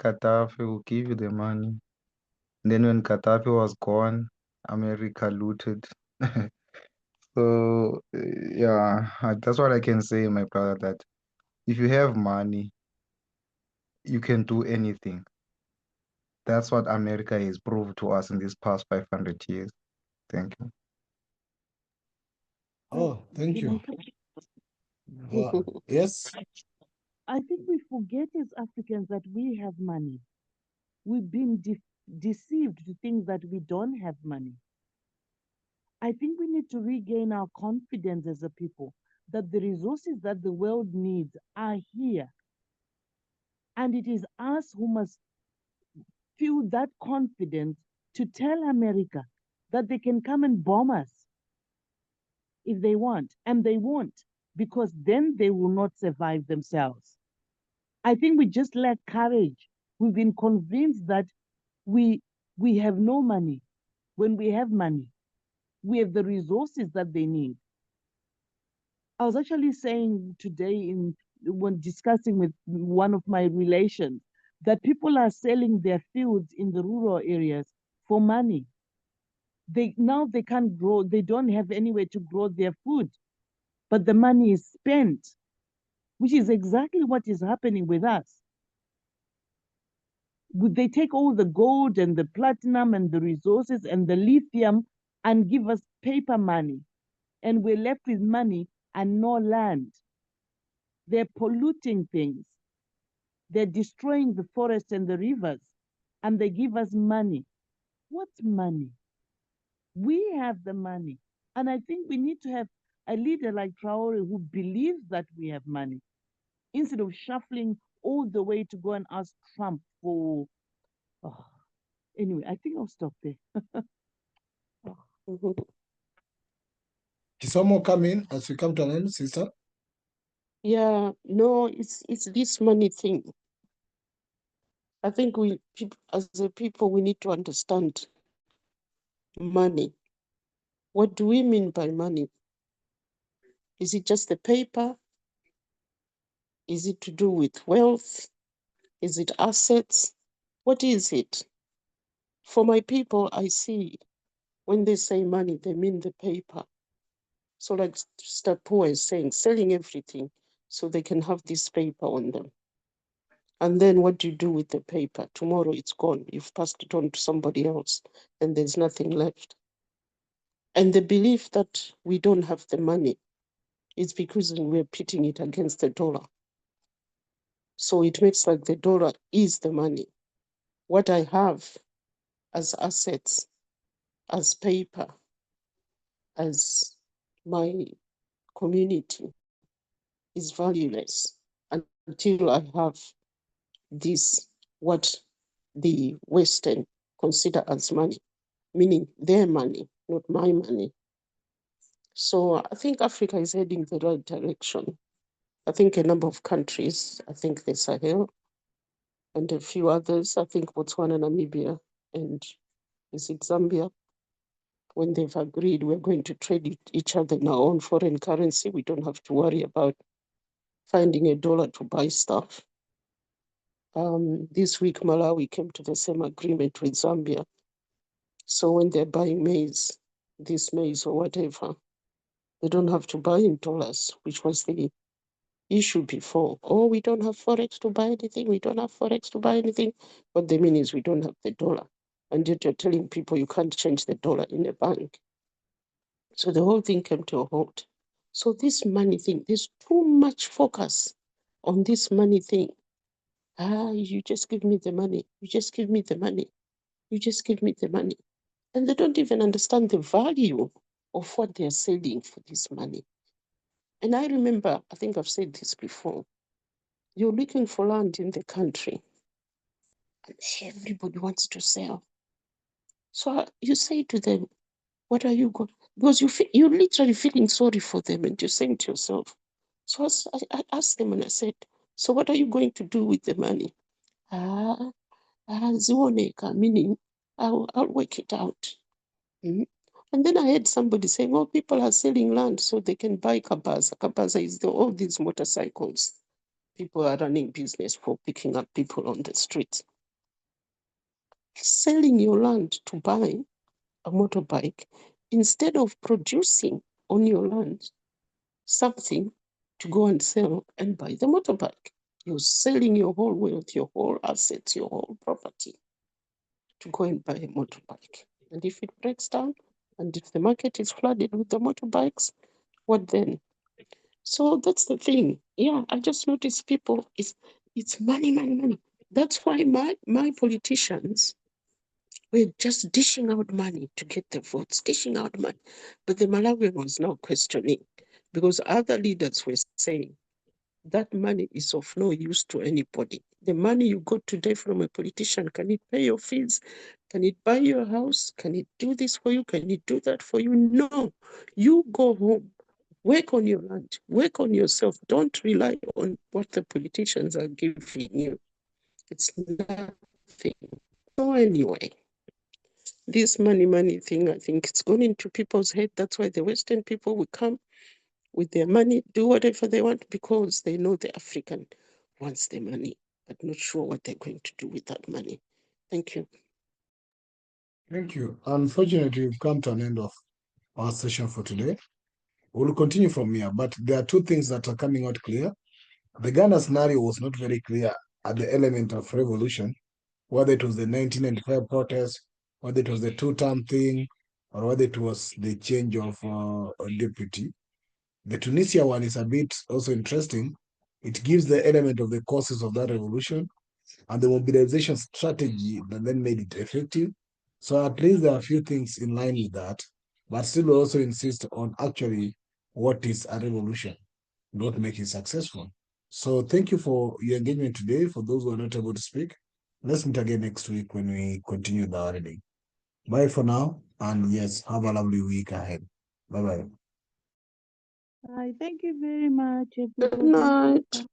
Gaddafi, will give you the money. And then when Gaddafi was gone, America looted. So yeah, that's what I can say, my brother, that if you have money, you can do anything. That's what America has proved to us in these past 500 years. Thank you. Oh, thank you. Wow. Yes. I think we forget as Africans that we have money. We've been deceived to think that we don't have money. I think we need to regain our confidence as a people that the resources that the world needs are here. And it is us who must feel that confidence to tell America that they can come and bomb us if they want. And they won't, because then they will not survive themselves. I think we just lack courage. We've been convinced that we have no money. When we have money, we have the resources that they need. I was actually saying today when discussing with one of my relations that people are selling their fields in the rural areas for money. They can't grow, they don't have anywhere to grow their food, but the money is spent, which is exactly what is happening with us. They take all the gold and the platinum and the resources and the lithium and give us paper money, and we're left with money and no land. They're polluting things. They're destroying the forest and the rivers, and they give us money. What's money? We have the money. And I think we need to have a leader like Traore who believes that we have money, instead of shuffling all the way to go and ask Trump for. Oh. Anyway, I think I'll stop there. Can someone come in as we come to an end, sister? Yeah, no, it's this money thing. I think as a people, we need to understand money. What do we mean by money? Is it just the paper? Is it to do with wealth? Is it assets? What is it? For my people, I see when they say money, they mean the paper. So like Stapo is saying, selling everything so they can have this paper on them. And then what do you do with the paper? Tomorrow it's gone. You've passed it on to somebody else and there's nothing left. And the belief that we don't have the money is because we're pitting it against the dollar. So it makes like the dollar is the money. What I have as assets, as paper, as my community is valueless until I have this, what the Western consider as money, meaning their money, not my money. So I think Africa is heading the right direction. I think a number of countries, I think the Sahel and a few others, I think Botswana, Namibia, and is it Zambia, when they've agreed we're going to trade each other in our own foreign currency, we don't have to worry about finding a dollar to buy stuff. This week, Malawi came to the same agreement with Zambia. So when they're buying maize, this maize or whatever, they don't have to buy in dollars, which was the issue before. Oh, we don't have forex to buy anything. We don't have forex to buy anything. What they mean is we don't have the dollar. And yet you're telling people you can't change the dollar in a bank. So the whole thing came to a halt. So this money thing, there's too much focus on this money thing. You just give me the money. You just give me the money. You just give me the money. And they don't even understand the value of what they're selling for this money. And I remember, I think I've said this before, you're looking for land in the country and everybody wants to sell. So you say to them, what are you going? Because you're literally feeling sorry for them and you're saying to yourself. So I asked them and I said, so what are you going to do with the money? Zioneka, meaning I'll work it out. Mm-hmm. And then I heard somebody saying, oh, people are selling land so they can buy Kabaza. Kabaza is all these motorcycles. People are running business for picking up people on the streets. Selling your land to buy a motorbike instead of producing on your land something to go and sell and buy the motorbike. You're selling your whole wealth, your whole assets, your whole property to go and buy a motorbike. And if it breaks down, and if the market is flooded with the motorbikes, what then? So that's the thing. Yeah, I just notice people, it's money, money, money. That's why my politicians were just dishing out money to get the votes, dishing out money. But the Malawian was now questioning, because other leaders were saying that money is of no use to anybody. The money you got today from a politician, can it pay your fees? Can it buy your house? Can it do this for you? Can it do that for you? No. You go home, work on your land, work on yourself. Don't rely on what the politicians are giving you. It's nothing. So anyway, this money thing, I think it's gone into people's head. That's why the Western people will come with their money, do whatever they want, because they know the African wants the money, but not sure what they're going to do with that money. Thank you. Thank you. Unfortunately, we've come to an end of our session for today. We'll continue from here, but there are two things that are coming out clear. The Ghana scenario was not very clear at the element of revolution, whether it was the 1995 protest, whether it was the two-term thing, or whether it was the change of a deputy. The Tunisia one is a bit also interesting. It gives the element of the causes of that revolution and the mobilization strategy that then made it effective. So at least there are a few things in line with that, but still we also insist on actually what is a revolution, not make it successful. So thank you for your engagement today. For those who are not able to speak, let's meet again next week when we continue the reading. Bye for now, and yes, have a lovely week ahead. Bye-bye. Thank you very much, Good everybody. night.